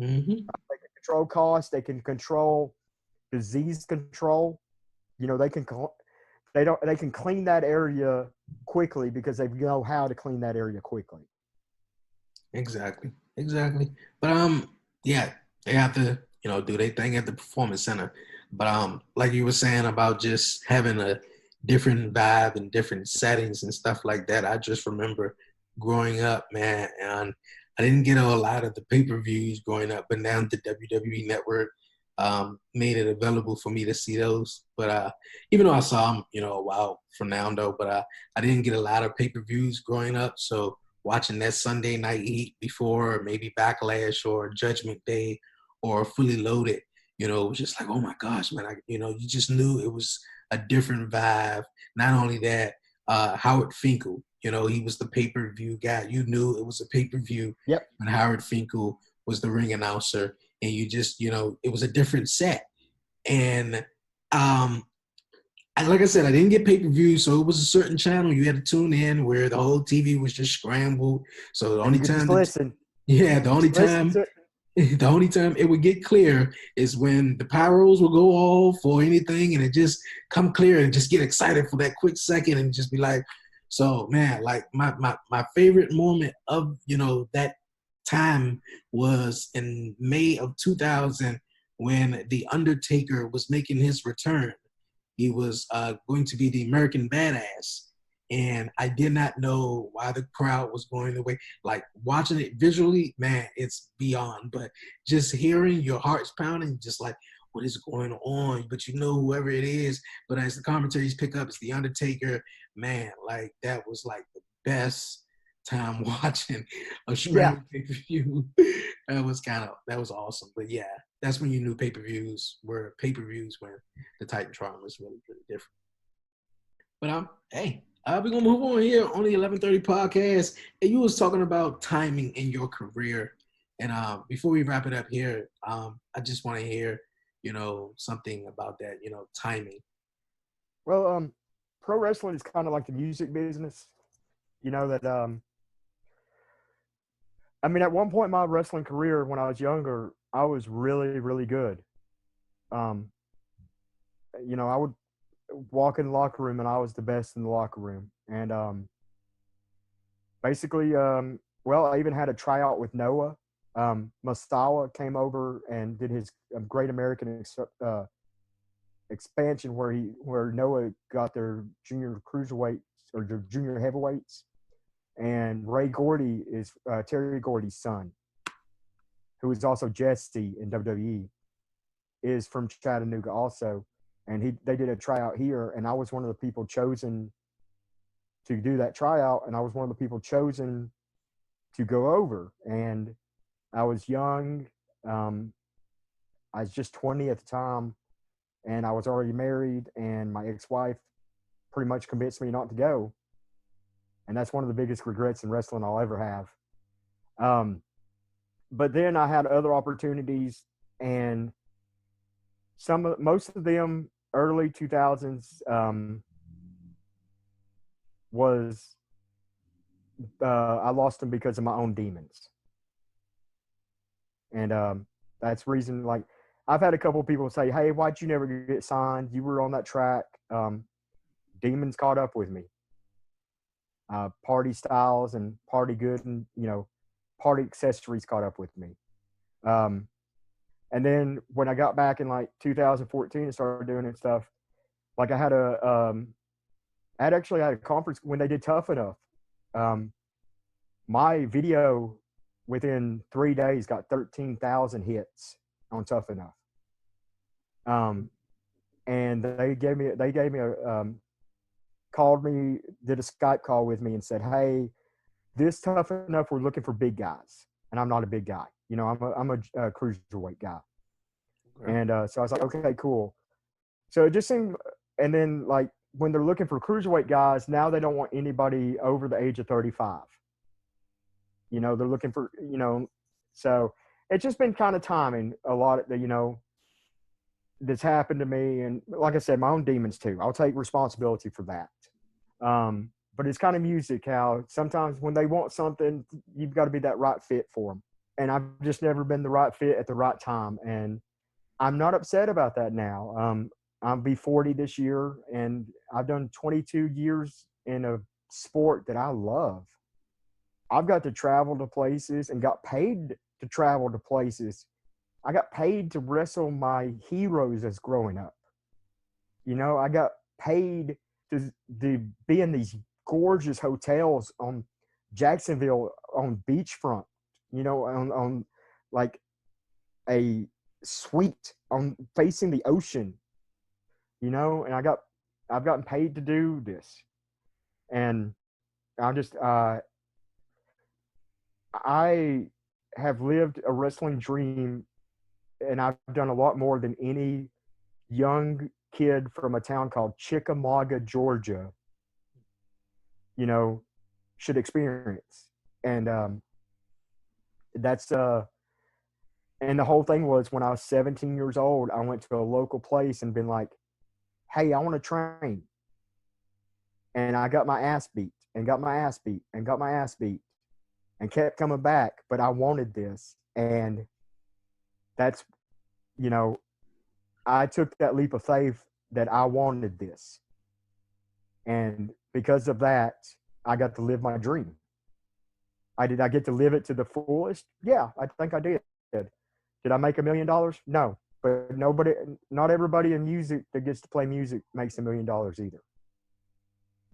Mm-hmm. They can control costs. They can control disease control. You know, they can clean that area quickly because they know how to clean that area quickly. Exactly. But yeah, they have to, you know, do their thing at the Performance Center. But like you were saying about just having a different vibe and different settings and stuff like that, I just remember growing up, man, and I didn't get a lot of the pay-per-views growing up, but now the WWE Network made it available for me to see those. But even though I saw them, you know, a while from now, though, but I didn't get a lot of pay-per-views growing up. So watching that Sunday Night Heat before maybe Backlash or Judgment Day or Fully Loaded, you know, it was just like, oh my gosh, man, you know, you just knew it was a different vibe. Not only that, Howard Finkel, you know, he was the pay-per-view guy. You knew it was a pay-per-view when Howard Finkel was the ring announcer, and you just, you know, it was a different set. And like I said, I didn't get pay-per-view, so it was a certain channel you had to tune in where the whole TV was just scrambled. So the only time, the only time it would get clear is when the pyros will go off or anything, and it just come clear and just get excited for that quick second and just be like, so man, like my favorite moment of, you know, that time was in May of 2000 when The Undertaker was making his return. He was going to be the American Badass. And I did not know why the crowd was going away. Like watching it visually, man, it's beyond. But just hearing your heart's pounding, just like, what is going on? But you know whoever it is. But as the commentaries pick up, it's The Undertaker. Man, like that was like the best time watching a scramble pay-per-view. That was awesome. But yeah, that's when you knew pay-per-views were pay-per-views, when the Titantron was really, really different. But hey, we're gonna move on here on the 1130 podcast. And you was talking about timing in your career. And before we wrap it up here, I just want to hear, you know, something about that, you know, timing. Well, pro wrestling is kind of like the music business. You know that I mean, at one point in my wrestling career when I was younger, I was really, really good. You know, I would walk in the locker room and I was the best in the locker room. And basically, well, I even had a tryout with Noah. Masawa came over and did his Great American expansion where Noah got their junior cruiserweights or their junior heavyweights. And Ray Gordy is Terry Gordy's son, who is also Jesse in WWE, is from Chattanooga also. And they did a tryout here, and I was one of the people chosen to do that tryout, and I was one of the people chosen to go over. And I was young. I was just 20 at the time, and I was already married, and my ex-wife pretty much convinced me not to go. And that's one of the biggest regrets in wrestling I'll ever have. But then I had other opportunities, and most of them early 2000s was I lost them because of my own demons. And that's reason, like, I've had a couple of people say, hey, why'd you never get signed? You were on that track. Demons caught up with me. party styles and party good and, party accessories caught up with me. And then when I got back in like 2014 and started doing it stuff, like I had actually had a conference when they did Tough Enough. My video within 3 days got 13,000 hits on Tough Enough. And they gave me called me, did a Skype call with me and said, "Hey, this Tough Enough, we're looking for big guys." And I'm not a big guy. I'm a cruiserweight guy. Okay. And so I was like, okay, cool. So it just seemed, and then like when they're looking for cruiserweight guys, now they don't want anybody over the age of 35. They're looking for, so it's just been kind of timing a lot of, that's happened to me. And like I said, my own demons too. I'll take responsibility for that. But it's kind of music how sometimes when they want something, you've got to be that right fit for them. And I've just never been the right fit at the right time. And I'm not upset about that now. I'll be 40 this year, and I've done 22 years in a sport that I love. I've got to travel to places and got paid to travel to places. I got paid to wrestle my heroes as growing up. I got paid to be in these gorgeous hotels on Jacksonville on beachfront, on like a suite on facing the ocean, and I've gotten paid to do this. And I have lived a wrestling dream, and I've done a lot more than any young kid from a town called Chickamauga, Georgia, should experience. And that's and the whole thing was when I was 17 years old, I went to a local place and been like, "Hey, I want to train." And I got my ass beat and got my ass beat and got my ass beat and kept coming back, but I wanted this. And that's, I took that leap of faith that I wanted this. And because of that, I got to live my dream. Did I get to live it to the fullest? Yeah, I think I did. Did I make $1 million? No, but not everybody in music that gets to play music makes $1 million either.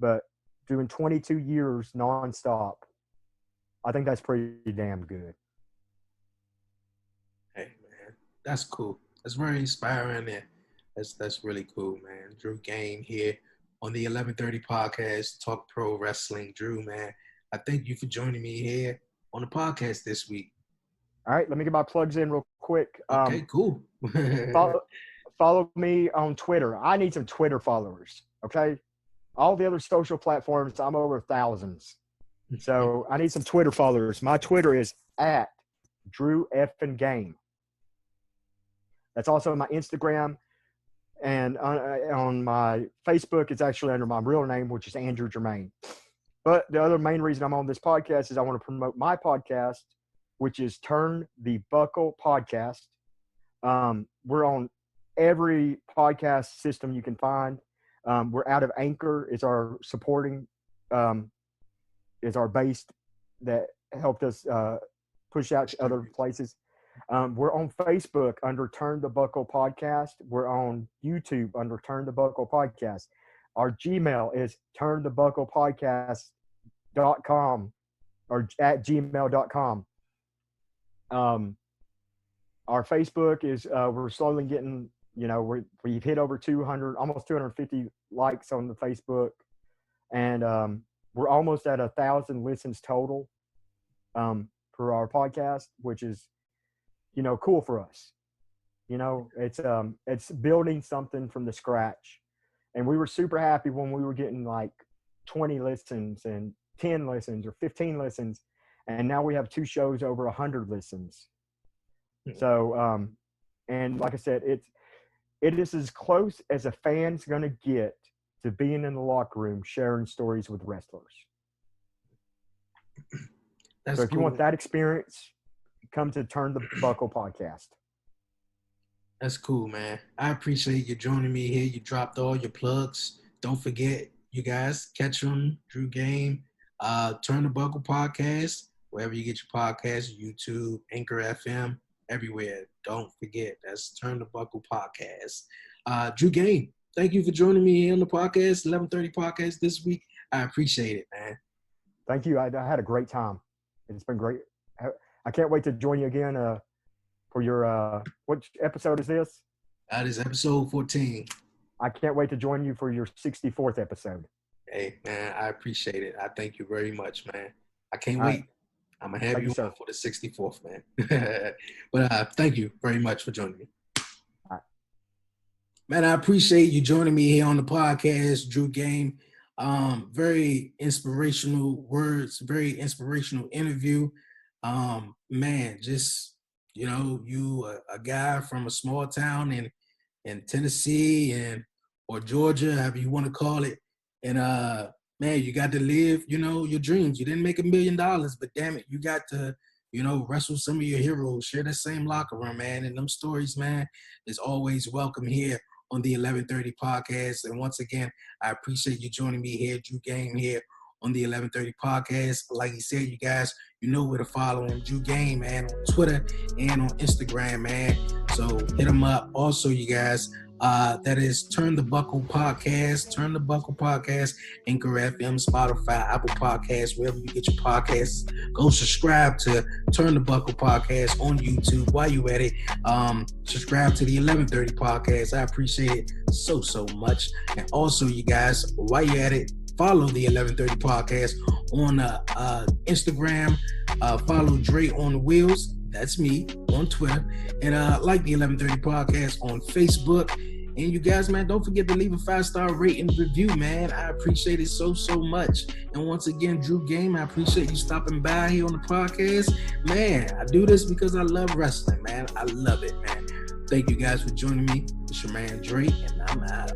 But doing 22 years nonstop, I think that's pretty damn good. Hey man, that's cool. That's very inspiring, and that's really cool, man. Drew Game here on the 1130 podcast, Talk Pro Wrestling. Drew, man, I thank you for joining me here on the podcast this week. All right, let me get my plugs in real quick. Okay, cool. follow me on Twitter. I need some Twitter followers, okay? All the other social platforms, I'm over thousands. So I need some Twitter followers. My Twitter is at Drew Effin Game. That's also my Instagram. And on my Facebook, it's actually under my real name, which is Andrew Germain. But the other main reason I'm on this podcast is I want to promote my podcast, which is Turn the Buckle Podcast. We're on every podcast system you can find. We're out of Anchor. Is our supporting, is our base that helped us push out to other places. We're on Facebook under Turn the Buckle Podcast. We're on YouTube under Turn the Buckle Podcast. Our Gmail is turnthebucklepodcast.com or at gmail.com. Our Facebook is, we're slowly getting, we've hit over 200, almost 250 likes on the Facebook. And we're almost at 1,000 listens total for our podcast, which is, cool for us. It's building something from the scratch. And we were super happy when we were getting like 20 listens and 10 listens or 15 listens. And now we have 2 shows over 100 listens. So, and like I said, it is as close as a fan's going to get to being in the locker room, sharing stories with wrestlers. So if you want that experience, come to Turn the Buckle Podcast. That's cool, man. I appreciate you joining me here. You dropped all your plugs. Don't forget, you guys, catch him, Drew Game, Turn the Buckle Podcast, wherever you get your podcasts, YouTube, Anchor FM, everywhere. Don't forget, that's Turn the Buckle Podcast. Drew Game, thank you for joining me here on the podcast, 1130 Podcast this week. I appreciate it, man. Thank you. I had a great time. It's been great. I can't wait to join you again for your what episode is this? That is episode 14. I can't wait to join you for your 64th episode. Hey, man, I appreciate it. I thank you very much, man. I can't All wait. right. I'm going to have Thank you you, sir. on for the 64th, man. But thank you very much for joining me. All right. Man, I appreciate you joining me here on the podcast, Drew Game. Very inspirational words, very inspirational interview. Man, just, you a guy from a small town in Tennessee or Georgia, however you want to call it. And man, you got to live, your dreams. You didn't make $1 million, but damn it, you got to, wrestle some of your heroes, share the same locker room, man. And them stories, man, is always welcome here on the 1130 Podcast. And once again, I appreciate you joining me here, Drew Game, here on the 1130 Podcast. Like he said, you guys, you know where to follow him, Drew Game, man, on Twitter and on Instagram, man. So hit him up. Also, you guys, that is Turn the Buckle Podcast, Anchor FM, Spotify, Apple Podcasts, wherever you get your podcasts. Go subscribe to Turn the Buckle Podcast on YouTube. While you at it, subscribe to the 1130 Podcast. I appreciate it so much. And also, you guys, while you at it, follow the 1130 Podcast on Instagram. Follow Dre on the Wheels. That's me on Twitter. And like the 1130 Podcast on Facebook. And you guys, man, don't forget to leave a 5-star rating review, man. I appreciate it so much. And once again, Drew Game, I appreciate you stopping by here on the podcast. Man, I do this because I love wrestling, man. I love it, man. Thank you guys for joining me. It's your man, Dre, and I'm out.